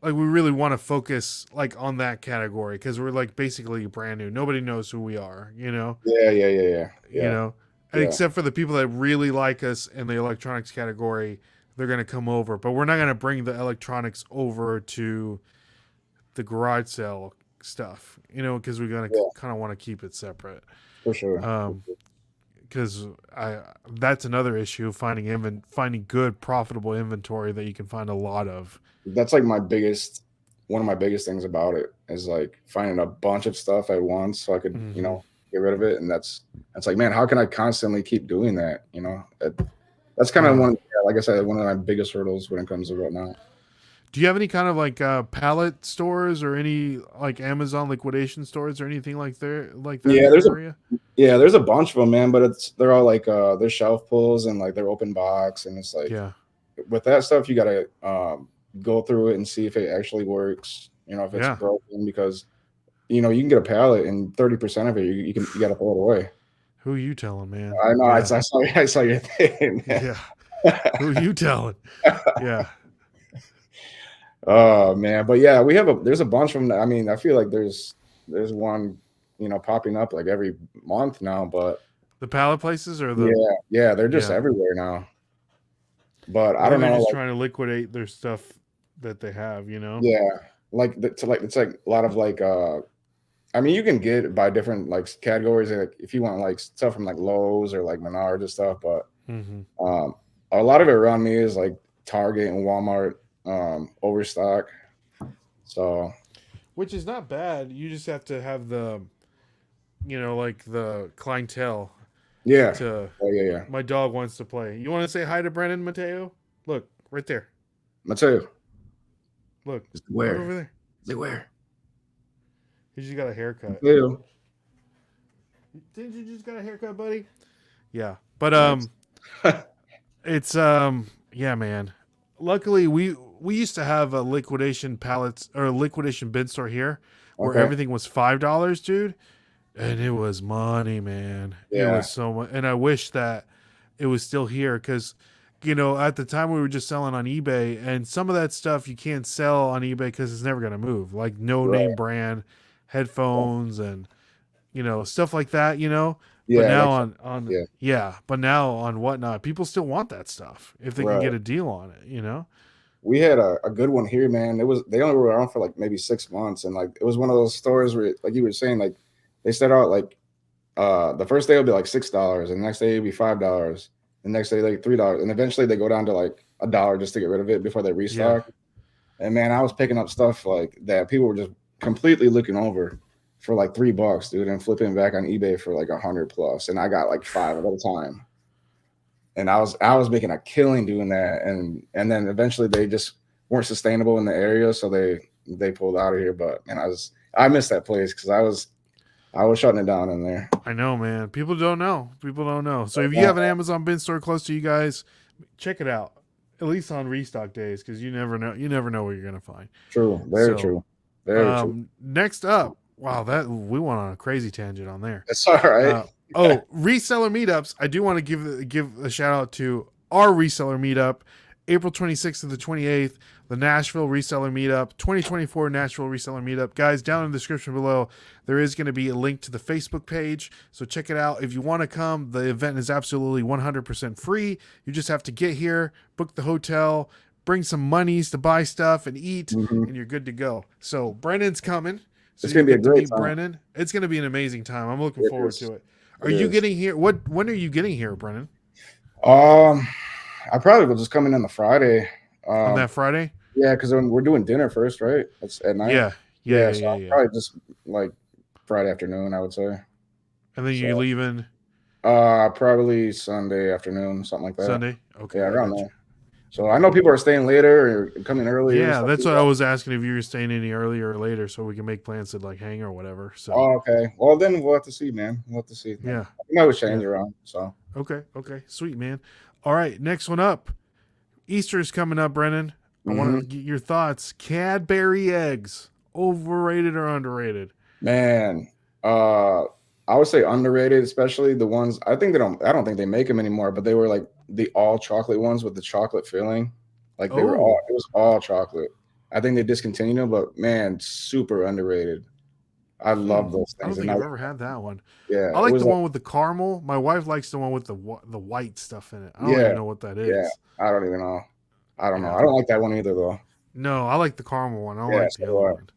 we really want to focus like on that category because we're like basically brand new. Nobody knows who we are, Yeah, yeah, yeah, yeah, you yeah, know, yeah, except for the people that really like us in the electronics category. They're going to come over, but we're not going to bring the electronics over to the garage sale stuff, because we're going to yeah, kind of want to keep it separate. for sure. Um, because I that's another issue, finding good profitable inventory that you can find a lot of. That's like one of my biggest things about it is like finding a bunch of stuff at once so I could, Mm-hmm. get rid of it. And that's like, man, how can I constantly keep doing that? That's kind of Yeah. like I said, one of my biggest hurdles when it comes to whatnot. Do you have any kind of like pallet stores or any like Amazon liquidation stores or anything like that in Yeah, your area? there's a bunch of them, man, but they're all like they're shelf pulls and like they're open box, and it's like Yeah. with that stuff you gotta go through it and see if it actually works, if it's Yeah. broken, because you can get a pallet and 30% of it you gotta throw it away. Who you telling, man? I know. Yeah. I saw your thing. Yeah. Who you telling? Yeah. Oh man, but yeah, there's a bunch of them. I mean, I feel like there's one, popping up like every month now. But The pallet places or yeah, the yeah, they're just yeah. everywhere now. But I I think don't they're know, just like, trying to liquidate their stuff that they have, yeah, it's like a lot of like I mean, you can get by different like categories, like if you want like stuff from like Lowe's or like Menards and stuff, but Mm-hmm. um, a lot of it around me is like Target and Walmart overstock. So Which is not bad. You just have to have like the clientele yeah, to. oh yeah, yeah. My dog wants to play. You want to say hi to Brennan Mateo? Look, right there. Mateo, Look, look where? over there. Is it where? He just got a haircut. Mateo. Didn't you just got a haircut, buddy? Yeah, but Nice. it's Yeah, man. Luckily, we used to have a liquidation pallets or a liquidation bin store here, where Okay. everything was $5, dude, and it was money, man. It Yeah. was so much, and I wish that it was still here because, at the time we were just selling on eBay, and some of that stuff you can't sell on eBay because it's never gonna move, like no name Right. brand headphones and stuff like that. But Yeah. now Like, on yeah. yeah, but now on Whatnot, people still want that stuff if they can Right. get a deal on it. We had a good one here, man. They only were around for like maybe 6 months, and like it was one of those stores where, like you were saying, like they start out like the first day will be like $6, and the next day it'll be $5, the next day like $3, and eventually they go down to like $1 just to get rid of it before they Yeah. restock. And man, I was picking up stuff like that people were just completely looking over for like $3, dude, and flipping back on eBay for like 100 plus, and I got like five at a time. And I was making a killing doing that, and then eventually they just weren't sustainable in the area, so they pulled out of here. But man, I missed that place because I was shutting it down in there. I know, man. People don't know. People don't know. So if you have an Amazon bin store close to you guys, check it out. At least on restock days, because you never know. You never know what you're gonna find. True, very So, true, very true. next up, wow, that we went on a crazy tangent on there. It's all right. Reseller meetups. I do want to give a shout out to our reseller meetup, April 26th to the 28th, the Nashville Reseller Meetup, 2024 Nashville Reseller Meetup. Guys, down in the description below, there is going to be a link to the Facebook page, so check it out. If you want to come, the event is absolutely 100% free. You just have to get here, book the hotel, bring some monies to buy stuff and eat, and you're good to go. So Brennan's coming. So It's gonna be a great time. Brennan. It's going to be an amazing time. I'm looking forward to it. Are It you is. getting here? When are you getting here, Brennan? I probably will just come in on the Friday. On that Friday? Yeah, because we're doing dinner first, right? That's at night. Yeah. So I'll probably just like Friday afternoon, I would say. And then you leaving Probably Sunday afternoon, something like that. Sunday? Okay. Yeah, around there. So I know people are staying later or coming earlier. Yeah, that's what I was asking, if you were staying any earlier or later, so we can make plans to like hang or whatever. So. Oh, okay. Well, then we'll have to see, man. We'll have to see. Yeah. We might always change around. So. Okay. Sweet, man. All right, next one up. Easter's coming up, Brennan. I want to get your thoughts. Cadbury eggs, overrated or underrated? Man, I would say underrated, especially the ones I don't think they make them anymore, but they were like the all chocolate ones with the chocolate filling. Like it was all chocolate. I think they discontinued them, but man, super underrated. I love those things. I don't think I've ever had that one. Yeah, I like the one with the caramel. My wife likes the one with the white stuff in it. I don't even know what that is. Yeah, I don't even know. I don't know. I don't like that one either, though. No, I like the caramel one. I don't like the other one.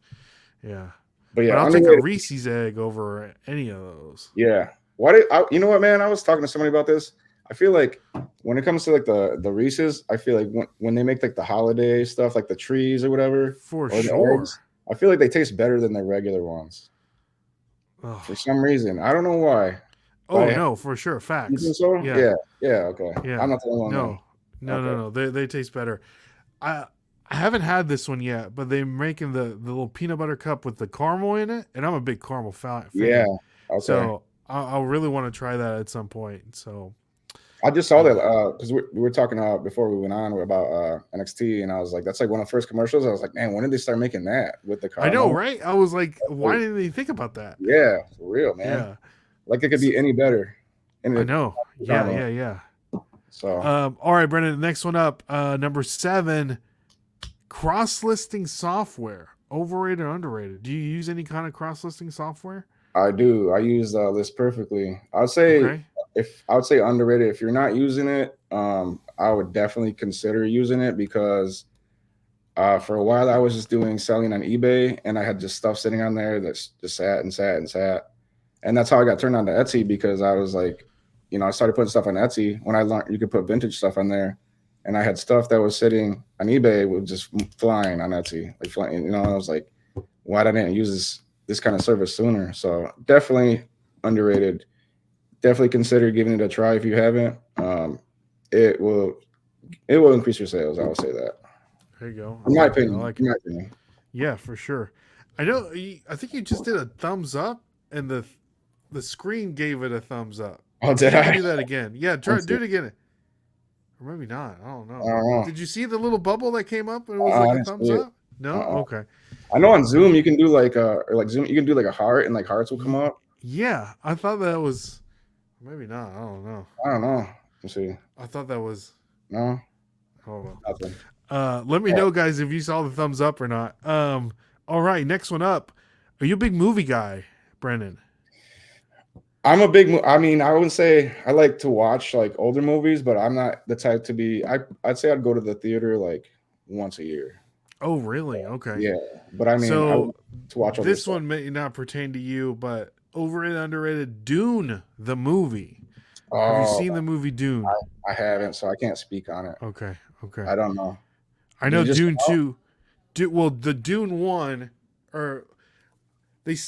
Yeah. But yeah, I'll take a Reese's egg over any of those. Yeah. You know what, man? I was talking to somebody about this. I feel like when it comes to like the Reese's, I feel like when they make like the holiday stuff, like the trees or whatever, for sure, eggs, I feel like they taste better than the regular ones. Oh. For some reason, I don't know why. No, for sure, facts. You think so? Yeah. Okay. Yeah. I'm not the only one. No. They taste better. I haven't had this one yet, but they're making the little peanut butter cup with the caramel in it, and I'm a big caramel fan. Yeah. Okay. So I'll really want to try that at some point. So I just saw that because we were talking before we went on about NXT, and I was like, that's like one of the first commercials. I was like, man, when did they start making that with the caramel? I know, right? I was like, why didn't they think about that? Yeah, for real, man. Yeah. Like it could be any better. I know. Yeah. So all right, Brendan, next one up, number 7, cross-listing software, overrated or underrated? Do you use any kind of cross-listing software? I do. I use List Perfectly. I would say underrated. If you're not using it, I would definitely consider using it because for a while I was just doing selling on eBay, and I had just stuff sitting on there that's just sat. And that's how I got turned on to Etsy, because I was like, I started putting stuff on Etsy when I learned you could put vintage stuff on there. And I had stuff that was sitting on eBay with just flying on Etsy. Like flying, I was like, why didn't I use this kind of service sooner? So definitely underrated. Definitely consider giving it a try if you haven't. It will increase your sales. I will say that. There you go. In my opinion. Yeah, for sure. I know. I think you just did a thumbs up, and the screen gave it a thumbs up. Oh, did I do that again? Yeah, do it again. Or maybe not. I don't I know. don't know. Did you see the little bubble that came up and it was like I a didn't thumbs see it. up? No? Okay. I know on Zoom you can do like or like Zoom you can do like a heart and like hearts will come up. Yeah, I thought that was maybe not. I don't know. I don't know. Let's see. I thought that was. No, Hold on. nothing. Let me know, guys, if you saw the thumbs up or not. All right, next one up. Are you a big movie guy, Brendan? I'm a big. I mean, I wouldn't say I like to watch like older movies, but I'm not the type to be. I'd say I'd go to the theater like once a year. Oh, really? Okay. Yeah, but I mean, I So would to watch other this stuff. one may not pertain to you, but over and underrated Dune, the movie. Have you Oh, seen the movie Dune? I haven't, so I can't speak on it. Okay. Okay. I don't know. I Did know it just come Dune out? 2. Well, the Dune 1, or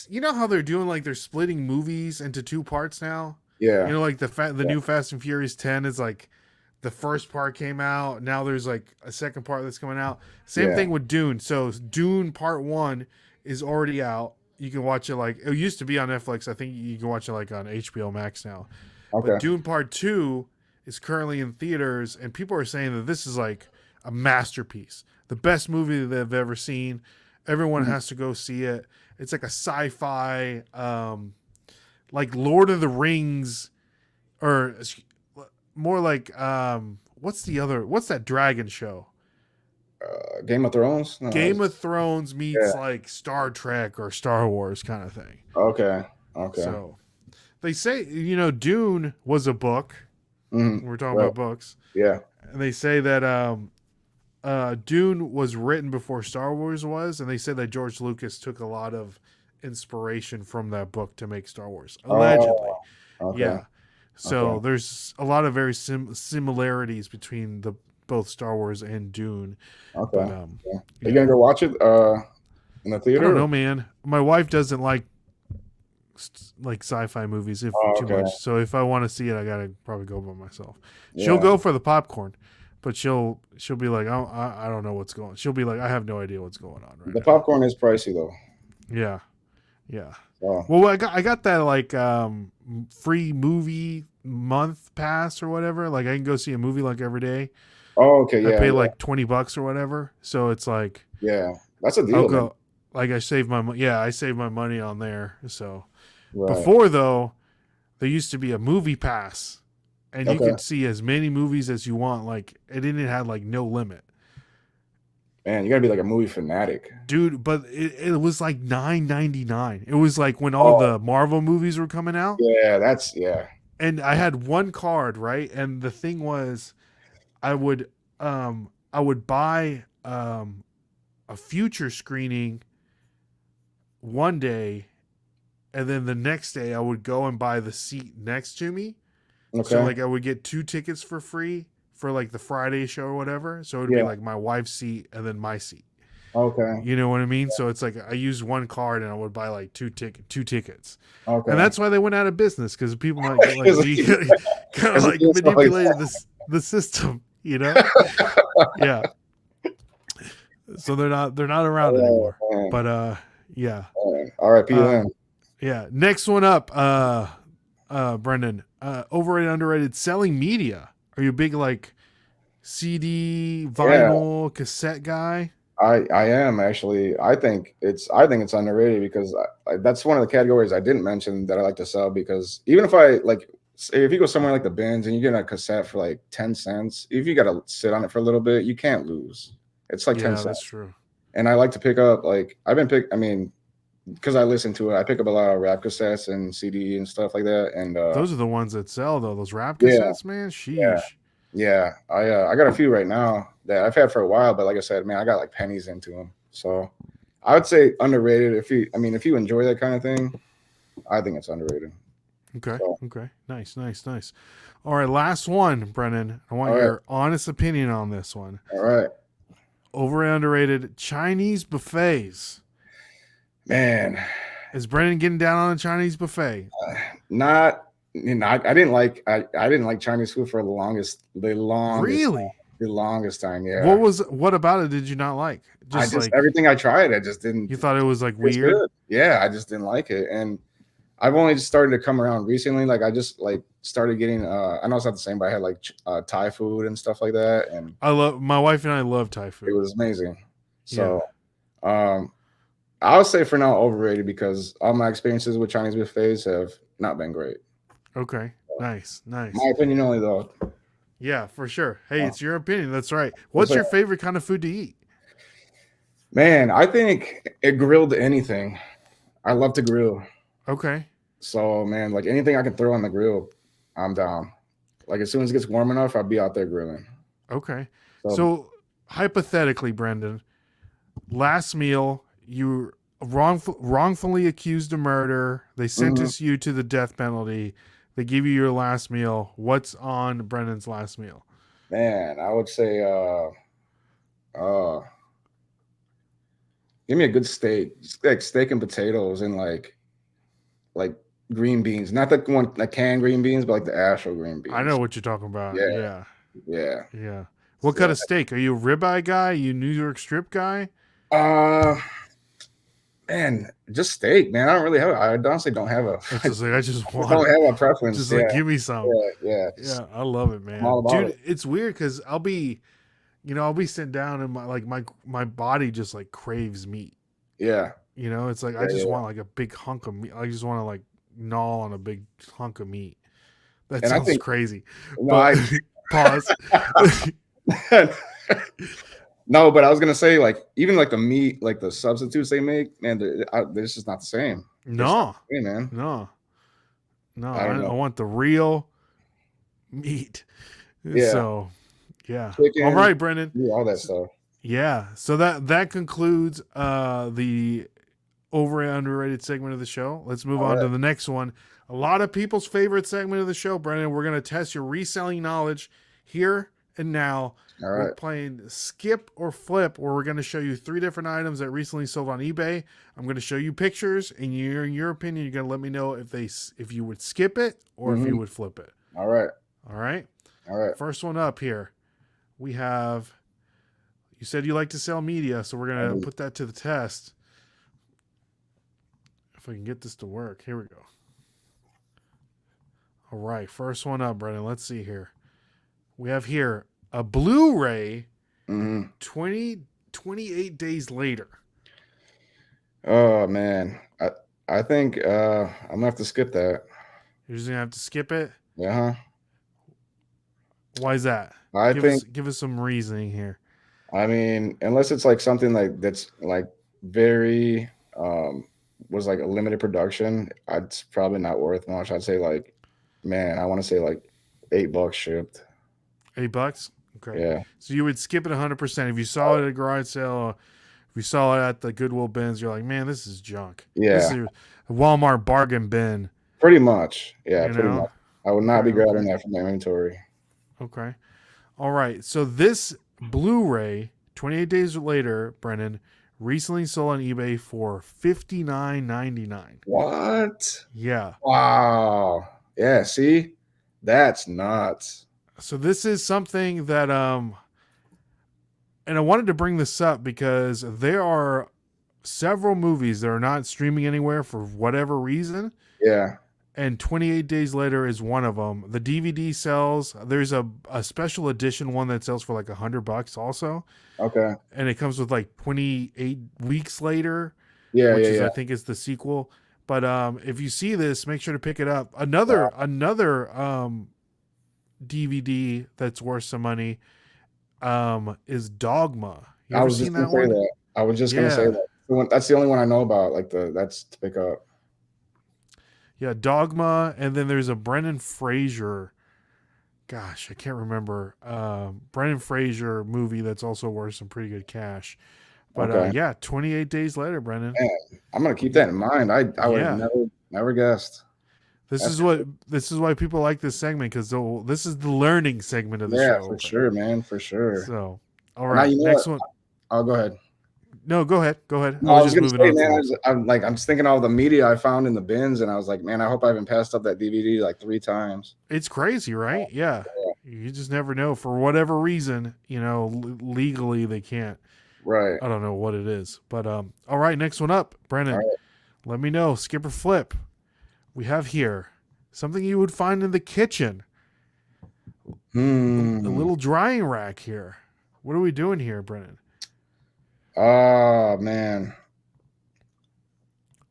you know how they're doing, like, they're splitting movies into two parts now? You Yeah, know, like the yeah, new Fast and Furious 10 is like the first part came out. Now there's like a second part that's coming out. Same yeah. thing with Dune. So Dune Part 1 is already out. You can watch it, like, it used to be on Netflix. I think you can watch it like on HBO Max now. But Okay. Dune Part 2 is currently in theaters, and people are saying that this is like a masterpiece. The best movie that they've ever seen. Everyone Mhm. has to go see it. It's like a sci-fi, like Lord of the Rings, or more like what's that dragon show? Game of Thrones. No. Game of Thrones meets Yeah. like Star Trek or Star Wars kind of thing. Okay. Okay. So they say, Dune was a book. Hmm. We're talking Right. about books. Yeah. And they say that Dune was written before Star Wars was, and they said that George Lucas took a lot of inspiration from that book to make Star Wars. Allegedly. Oh. Okay. Yeah. So Okay. there's a lot of very similarities between the both Star Wars and Dune. Okay. But Yeah. Are you yeah. gonna go watch it in the I don't theater? know, man. My wife doesn't like sci-fi movies if Oh, too okay. much. So if I want to see it, I gotta probably go by myself. She'll Yeah. go for the popcorn, but she'll be like, I don't know what's going. She'll be like, I have no idea what's going on right The now. popcorn is pricey though. Yeah, yeah. So. Well, I got that like free movie month pass or whatever. Like I can go see a movie like every day. Oh, okay. I Yeah. pay Yeah. like $20 or whatever. So it's like Yeah. That's a I'll deal then. go. Like I save I save my money on there. So Right. before though, there used to be a movie pass, and you Okay. could see as many movies as you want. Like it didn't have like no limit, Man, you gotta be like a movie fanatic. dude. But it was like $9.99. It was like when all Oh, the Marvel movies were coming out, yeah. That's yeah. and I had one card, right? And the thing was, I would buy a future screening one day, and then the next day I would go and buy the seat next to me. So Okay. like I would get 2 tickets for free for like the Friday show or whatever. So it would be Yeah. like my wife's seat and then my seat. Okay. You know what I mean? So it's like I used one card and I would buy like two tickets. Okay. And that's why they went out of business, because people might get like Because kind of like doing stuff like manipulated the system, you know? Yeah. So they're not around oh, anymore. man. But yeah. Man. R.I.P. then. Yeah. Next one up, Brendan. Overrated, underrated, selling media. Are you a big like CD, Yeah. vinyl, cassette guy? I am actually. I think it's underrated because that's one of the categories I didn't mention that I like to sell, because even if I like say if you go somewhere like the bins and you get a cassette for like 10 cents, if you got to sit on it for a little bit, you can't lose. It's like 10 Yeah, cents. that's true. And I like to pick up like I mean, because I listen to it, I pick up a lot of rap cassettes and CD and stuff like that. And Those are the ones that sell though. Those rap yeah, cassettes, man. yeah. Sheesh. Yeah, I got a few right now that I've had for a while, but like I said, man, I got like pennies into them. So I would say underrated. If you enjoy that kind of thing, I think it's underrated. Okay. So, Okay. Nice. All right, last one, Brennan. I want all right, your honest opinion on this one. all right, Over and underrated Chinese buffets. man. Is Brennan getting down on a Chinese buffet? Not I didn't like I didn't like Chinese food for Really? the longest time. Yeah, What about it did you not like? Just like everything I tried, I just didn't you thought it was like taste weird? good. Yeah, I just didn't like it, and I've only just started to come around recently. Like I just like started getting. I know it's not the same, but I had like Thai food and stuff like that, and My wife and I love Thai it food. was amazing. Yeah. So, I'll say for now overrated because all my experiences with Chinese buffets have not been great. Okay. Nice. My opinion only, though. Yeah, for sure. Hey, Uh, it's your opinion. That's right. What's What's up? your favorite kind of food to eat? Man, I think it grilled anything. I love to grill. Okay. So, man, like anything I can throw on the grill, I'm down. Like as soon as it gets warm enough, I'll be out there grilling. Okay. So, So hypothetically, Brendan, last meal, you wrongfully accused of murder. They mhm. sentence you to the death penalty. They give you your last meal. What's on Brendan's last meal? Man, I would say, uh, give me a good steak, just like steak and potatoes and like green beans, not the one like canned green beans, but like the actual green I know beans. what you're talking about. Yeah, Yeah. yeah, Yeah. What kind yeah. of steak? Are you a ribeye guy? You New York strip guy? Uh, man, just steak, man. I don't really have. I honestly don't have a. It's I just like I just just want don't it. have a preference. Just Yeah, like give me some. yeah, yeah. Yeah, I love it, I'm all man. about it. Dude, it's weird because I'll be sitting down and my body just like craves meat. Yeah, It's like I yeah, just yeah. want like a big hunk of meat. I just want to like gnaw on a big hunk of meat. That And I sounds think crazy. no, But pause. no, but I was gonna say like even like the meat, like the substitutes they make, man, they're just not the same. It's not No. the same, man. No. No, I don't I know. want the real meat. Yeah, So, yeah. All chicken, right, Brendan. yeah, all that stuff. Yeah. So that concludes the over and underrated segment of the show. Let's move All on to right, the next one. A lot of people's favorite segment of the show, Brendan. We're going to test your reselling knowledge here and now. all We're right, playing skip or flip, where we're going to show you 3 different items that recently sold on eBay. I'm going to show you pictures, and in your opinion, you're going to let me know if you would skip it or if you would flip it. all right, All right. all right. First one up here. We have. You said you like to sell media, so we're I going to do. put that to the test. If I can get this to work. Here we go. All right. First one up, Brendan. Let's see here. We have here a Blu-ray Mm-hmm. 28 days later. Oh man, I think I'm gonna have to skip that. You're just going to have to skip it. Yeah, huh? Why is that? I think. Give us some reasoning here. I mean, unless it's like something like that's like very was like a limited production, it's probably not worth much. I'd say like, man, I want to say like $8 shipped. $8? Okay. Yeah. So you would skip it 100%. If you saw it at a garage sale, if you saw it at the Goodwill bins, you're like, man, this is junk. This Yeah. is a Walmart bargain bin. Pretty much. Yeah, You pretty know? much. I would not Okay, be grabbing okay. that from my inventory. Okay. All right. So this Blu-ray, 28 days later, Brennan, recently sold on eBay for $59.99. What? Yeah. Wow. Yeah, see? That's nuts. So this is something that and I wanted to bring this up because there are several movies that are not streaming anywhere for whatever reason. Yeah. And 28 days later is one of them. The DVD sells. There's a special edition one that sells for like $100 also. Okay. And it comes with like 28 weeks later, Yeah, which yeah, is yeah. I think is the sequel. But if you see this, make sure to pick it up. Another DVD that's worth some money is Dogma. You I ever was just seen gonna that say one? that. I was just gonna say Yeah. that. That's the only one I know about. Like that's to pick up. Yeah, Dogma, and then there's a Brendan Fraser. Gosh, I can't remember. Brendan Fraser movie that's also worth some pretty good cash. But Okay. yeah, 28 days later, Brendan. Man, I'm gonna keep that in mind. I would have Yeah. never guessed. This That's is why people like this segment, because this is the learning segment of the yeah, show, for Brendan. sure, man, for sure. So, all And now right, you know next what? one. I'll go ahead. No, go ahead. Go ahead. I No, I was was just gonna moving say, on man, forward. I'm just thinking all the media I found in the bins, and I was like, man, I hope I haven't passed up that DVD like 3 times. It's crazy, right? Yeah. You just never know. For whatever reason, legally they can't. Right. I don't know what it is. But all right, next one up. Brennan, All right. let me know. Skip or flip. we have here something you would find in the kitchen. A Hmm. little drying rack here. What are we doing here, Brennan? Oh man.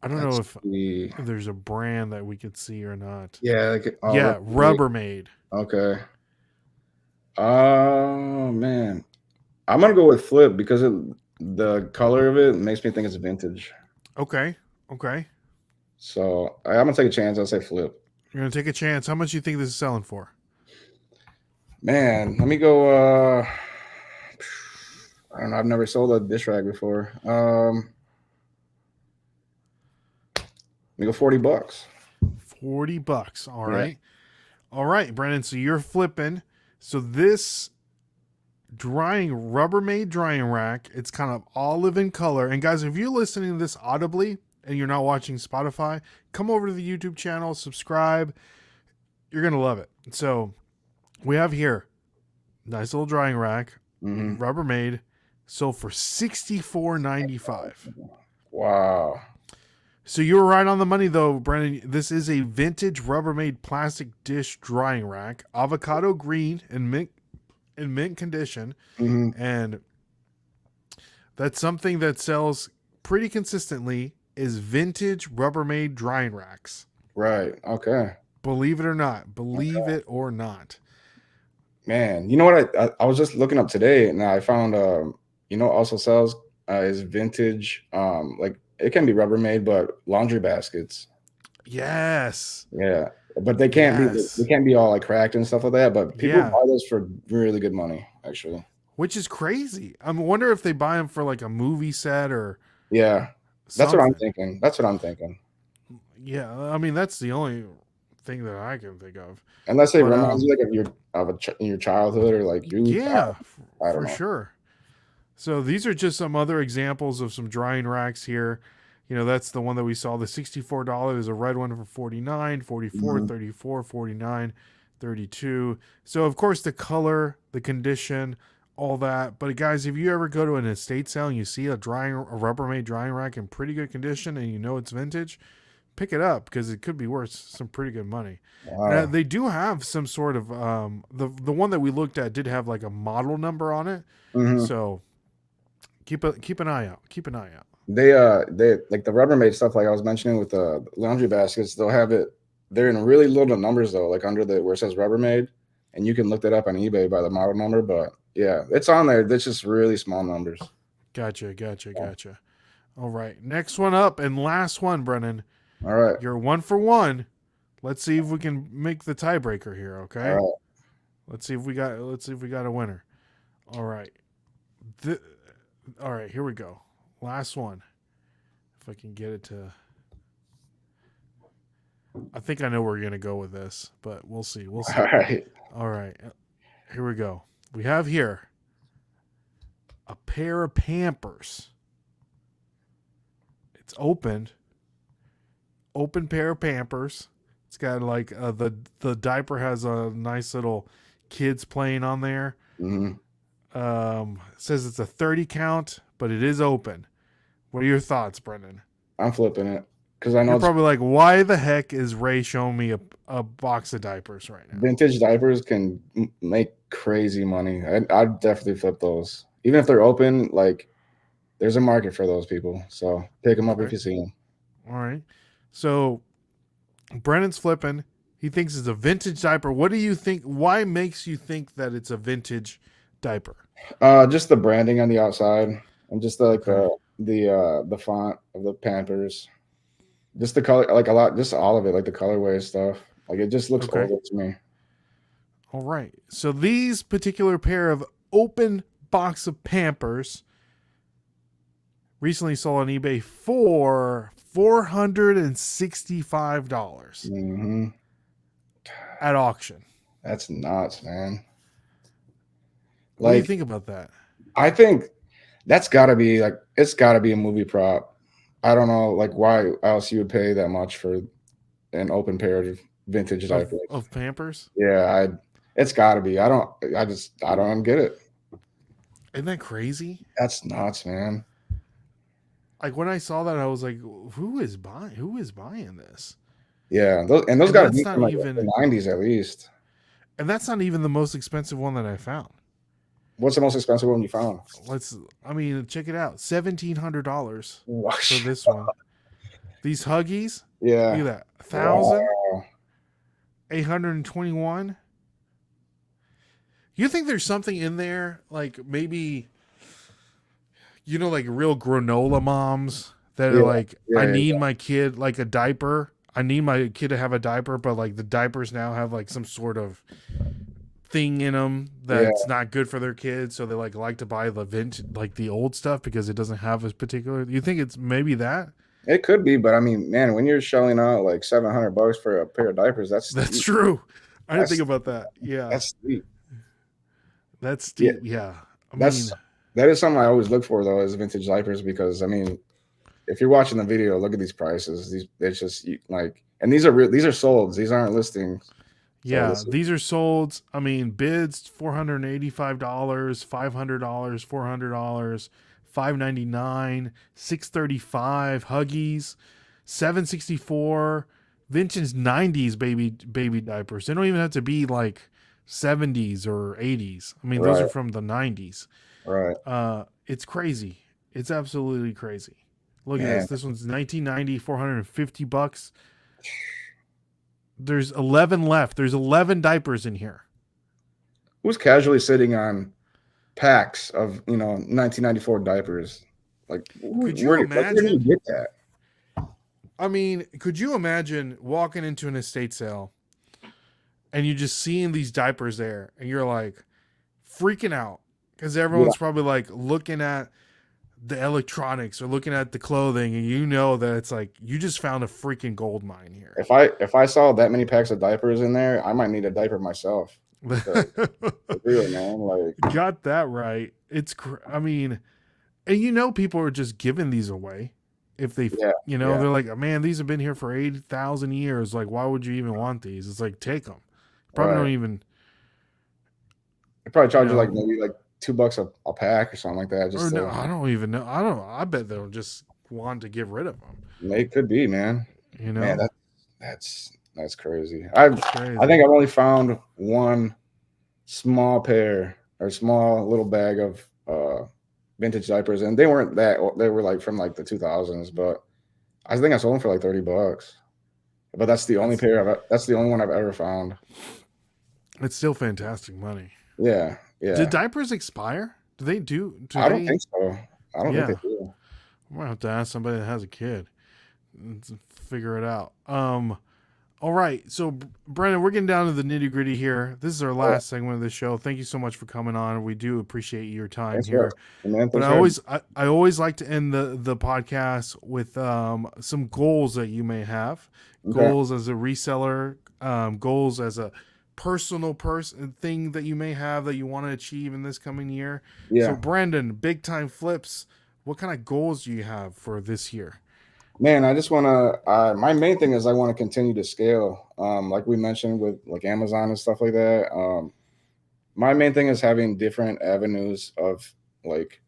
I don't know Let's if see. there's a brand that we could see or not. Yeah. Like, oh, Yeah, Rubbermaid. okay. Oh man. I'm gonna go with flip because the color of it makes me think it's vintage. Okay. Okay. So I'm gonna take a chance. I'll say flip. You're gonna take a chance. How much do you think this is selling for? Man, let me go. I don't know. I've never sold a dish rag before. Let me go $40. $40. All Yeah. right. All right, Brennan. So you're flipping. So this Rubbermaid drying rack, it's kind of olive in color. And guys, if you're listening to this audibly and you're not watching Spotify, come over to the YouTube channel, subscribe. You're gonna love it. So we have here nice little drying rack, Rubbermaid, sold for $64.95. Wow. So you were right on the money, though, Brennan. This is a vintage Rubbermaid plastic dish drying rack, avocado green and mint condition, and that's something that sells pretty consistently. Is vintage Rubbermaid drying racks. Right. Okay. Believe it or not. Believe it or not. Man, you know what? I was just looking up today, and I found also sells is vintage. Like it can be Rubbermaid, but laundry baskets. Yes. Yeah, but they can't be all like cracked and stuff like that. But people buy those for really good money, actually. Which is crazy. I wonder if they buy them for like a movie set or yeah. That's something. what I'm thinking. That's what I'm thinking. Yeah, I mean that's the only thing that I can think of. Unless it reminds you like of your childhood or like you. Yeah, I don't for know. sure. So these are just some other examples of some drying racks here. You know, that's the one that we saw. The $64 is a red one for 49, 44, 34, 49, 32. So of course the color, the condition, all that. But guys, if you ever go to an estate sale and you see a Rubbermaid drying rack in pretty good condition and you know it's vintage, pick it up because it could be worth some pretty good money. Wow. Now, they do have some sort of the one that we looked at did have like a model number on it. So keep an eye out. Keep an eye out. They like the Rubbermaid stuff like I was mentioning with the laundry baskets, they'll have it, they're in really little numbers though, like under the where it says Rubbermaid, and you can look that up on eBay by the model number, but yeah, it's on there. It's just really small numbers. Gotcha. All right. Next one up and last one, Brennan. All right. You're 1 for 1. Let's see if we can make the tiebreaker here, okay? All right. Let's see if we got a winner. All right. All right, here we go. Last one. If I can get it to I think I know where we're going to go with this, but we'll see. We'll see. All right. All right. Here we go. We have here a pair of Pampers. It's opened. Open pair of Pampers. It's got like the diaper has a nice little kids playing on there. It says it's a 30 count, but it is open. What are your thoughts, Brendan? I'm flipping it because I know you're probably like, why the heck is Ray showing me a box of diapers right now? Vintage diapers can make crazy money. I'd definitely flip those, even if they're open. Like, there's a market for those people, so pick them up if you see them. All right. So Brennan's flipping. He thinks it's a vintage diaper. What do you think? Why makes you think that it's a vintage diaper? Just the branding on the outside, and just the font of the Pampers, just the color, like a lot, just all of it, like the colorway stuff. Like it just looks older to me. All right. So these particular pair of open box of Pampers recently sold on eBay for $465 at auction. That's nuts, man. What do you think about that? I think that's gotta be it's gotta be a movie prop. I don't know why else you would pay that much for an open pair of vintage diapers of Pampers. Yeah, it's gotta be. I don't get it. Isn't that crazy? That's nuts, man. Like when I saw that, I was like, who is buying this? Yeah, those And got to that's be from not like even the 90s at least. and that's not even the most expensive one that I found. What's the most expensive one you found? Check it out. $1,700 for Wash. this one. These Huggies, look Yeah. at that. Wow. 1,821. You think there's something in there, like maybe, like real granola moms that are Yeah. like, I Yeah. need Yeah. my kid like a diaper. I need my kid to have a diaper, but like the diapers now have like some sort of thing in them Yeah. that's not good for their kids, so they like to buy the like the old stuff because it doesn't have a particular. You think it's maybe that? It could be, but I mean, man, when you're shelling out like $700 for a pair of diapers, that's That's steep. true. I didn't think That's about that. Yeah, that's steep. that's Yeah, steep. Yeah, I that's mean, that is something I always look for though, is vintage diapers, because I mean, if you're watching the video, look at these prices. These it's just like, and these are real. These are sold. These aren't listings. So yeah, this is these are sold. I mean, bids $485, $500, $400, $599, $635. Huggies, $764. Vintage '90s baby diapers. They don't even have to be like '70s or '80s. I mean, those are right, from the '90s. right, It's crazy. It's absolutely crazy. Look at this. man. This one's 1990, $450. There's 11 left. There's 11 diapers in here. Who's casually sitting on packs of 1994 diapers? Like, Could you where do you imagine? get that? I mean, could you imagine walking into an estate sale and you just seeing these diapers there and you're like freaking out because Yeah, everyone's probably like looking at the electronics or looking at the clothing and you know that it's like you just found a freaking gold mine here. if I saw that many packs of diapers in there, I might need a diaper myself, because for real, man. Like, Got that right. I mean, and people are just giving these away. If they, yeah, yeah, they're like, man, these have been here for 80,000 years. Like, why would you even want these? It's like, take them. Probably don't right. even, They probably you charge you like know, maybe like $2 a pack or something like that. or Just no, to, I don't even know. I bet they'll just want to get rid of them. it could be, man. You Man, know, that's crazy. I it's think crazy. I've only found one small pair or small little bag of vintage diapers, and they weren't that. They were like from like the 2000s, but I think I sold them for like $30. But that's the only That's pair. That's the only one I've ever found. it's still fantastic money. Yeah, Did yeah. diapers expire? Do they do? Do I don't they? think so. I don't think they Yeah, do. I'm gonna have to ask somebody that has a kid and figure it out. All right. So, Brendan, we're getting down to the nitty gritty here. This is our All right. last segment of the show. Thank you so much for coming on. We do appreciate your time Thanks for here. asking, man. But Thanks for having me. I always like to end the podcast with some goals that you may have. Okay. Goals as a reseller, goals as a personal person thing that you may have that you want to achieve in this coming year. So, Yeah. Brandon, big time flips. What kind of goals do you have for this year? Man, I just want to. My main thing is I want to continue to scale. Like we mentioned with like Amazon and stuff like that. My main thing is having different avenues of like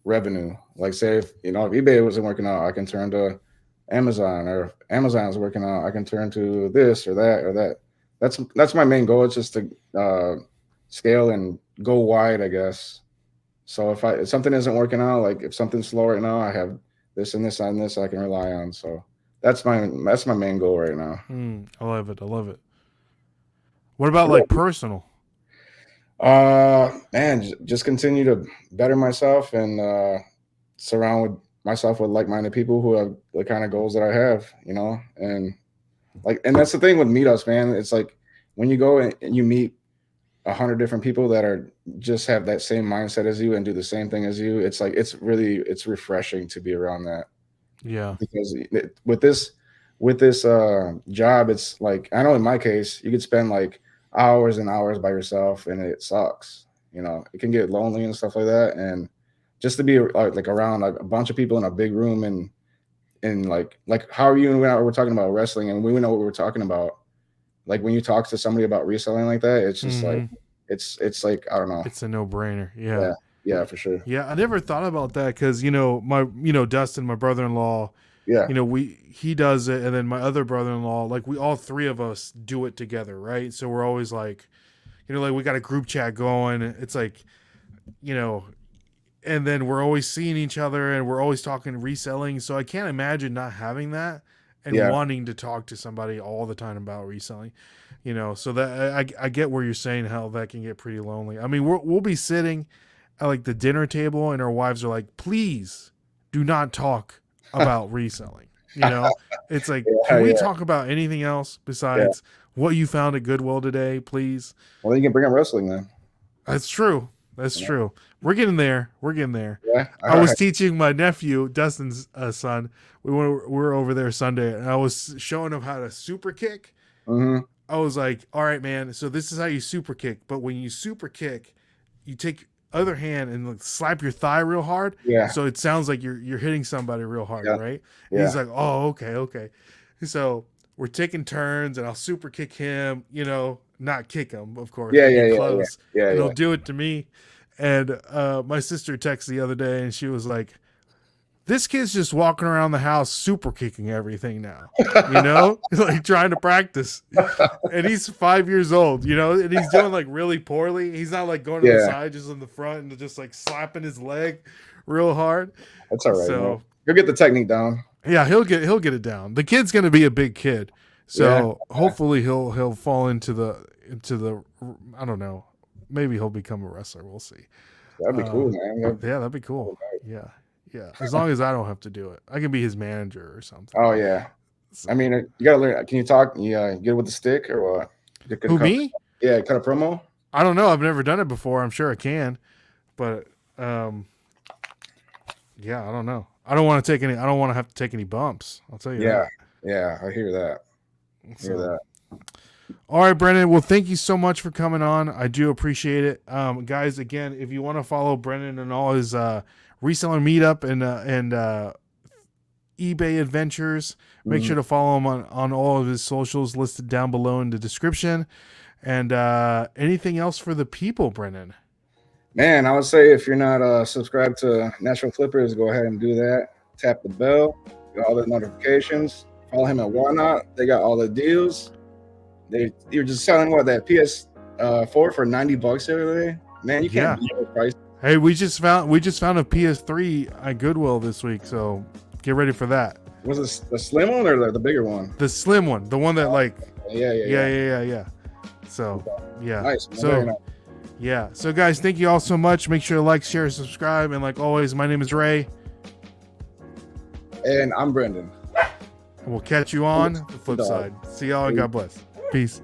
revenue. Like, say if eBay wasn't working out, I can turn to Amazon, or if Amazon is working out, I can turn to this or that or that. That's my main goal. It's just to scale and go wide, I guess. So if something isn't working out, like if something's slow right now, I have this and this and this I can rely on. So that's my main goal right now. I love it. I love it. What about like personal? Man, just continue to better myself and surround myself with like-minded people who have the kind of goals that I have, and that's the thing with meetups, man. It's like when you go and you meet 100 different people that are just have that same mindset as you and do the same thing as you. It's like it's refreshing to be around that, Yeah. because with this job, it's like, I know in my case, you could spend like hours and hours by yourself and it sucks. It can get lonely and stuff like that. And just to be like around like a bunch of people in a big room, and like how you and I were talking about wrestling, and we know what we were talking about. Like when you talk to somebody about reselling like that, it's just like it's like, I don't know. It's a no brainer. Yeah. Yeah, yeah, for sure. Yeah. I never thought about that because, my, Dustin, my brother in law, Yeah. you know, he does it, and then my other brother-in-law, like we all three of us do it together, right? So we're always like, you know, like we got a group chat going. It's like, you know, and then we're always seeing each other and we're always talking reselling. So I can't imagine not having that and Yeah. wanting to talk to somebody all the time about reselling, you know. So that I get where you're saying how that can get pretty lonely. I mean, we'll be sitting at like the dinner table and our wives are like, please do not talk about reselling. You know, it's like, Yeah. can we Yeah. talk about anything else Yeah. besides what you found at Goodwill today, please? Well, you can bring up wrestling then. That's true. That's Yeah. true. We're getting there. We're getting there. Yeah. I was teaching my nephew, Dustin's son. We were over there Sunday, and I was showing him how to super kick. Mm-hmm. I was like, all right, man, so this is how you super kick. But when you super kick, you take other hand and like slap your thigh real hard. Yeah. So it sounds like you're hitting somebody real hard, Yeah. right? And Yeah. he's like, oh, okay. So we're taking turns, and I'll super kick him, you know, not kick him, of course. Yeah. But get Yeah. close. Yeah. And Yeah. he'll do it to me. And my sister texted the other day, and she was like, this kid's just walking around the house super kicking everything now, you know, like trying to practice. And he's 5 years old, you know, and he's doing like really poorly. He's not like going to the Yeah. side, just in the front and just like slapping his leg real hard. That's all right. So man. You'll get the technique down. yeah, he'll get it down. The kid's going to be a big kid. So Yeah. hopefully he'll fall into the, I don't know, maybe he'll become a wrestler. We'll see. That'd be cool, man. Yeah, that'd be cool. Yeah. As long as I don't have to do it, I can be his manager or something. Oh yeah. I mean, you gotta learn. Can you talk? Yeah, get it with the stick or what? Who, me? Yeah, cut a promo. I don't know. I've never done it before. I'm sure I can, but yeah, I don't know. I don't want to have to take any bumps. I'll tell you Yeah, that. yeah, I hear that. All right, Brennan. Well, thank you so much for coming on. I do appreciate it. Guys, again, if you want to follow Brennan and all his reseller meetup and eBay adventures, make sure to follow him on all of his socials listed down below in the description. And anything else for the people, Brennan? Man, I would say if you're not subscribed to Nashville Flippers, go ahead and do that. Tap the bell, get all the notifications. Follow him at Whatnot. They got all the deals. You're just selling that PS4 for $90 the other day. Man, you can't beat the price. Hey, we just found a PS3 at Goodwill this week, so get ready for that. Was it the slim one or the bigger one? The slim one, the one that like. Yeah. So yeah. Nice. So nice. yeah. So guys, thank you all so much. Make sure to like, share, subscribe, and like always, my name is Ray. And I'm Brendan. And we'll catch you on the flip side. See y'all and God bless. Peace.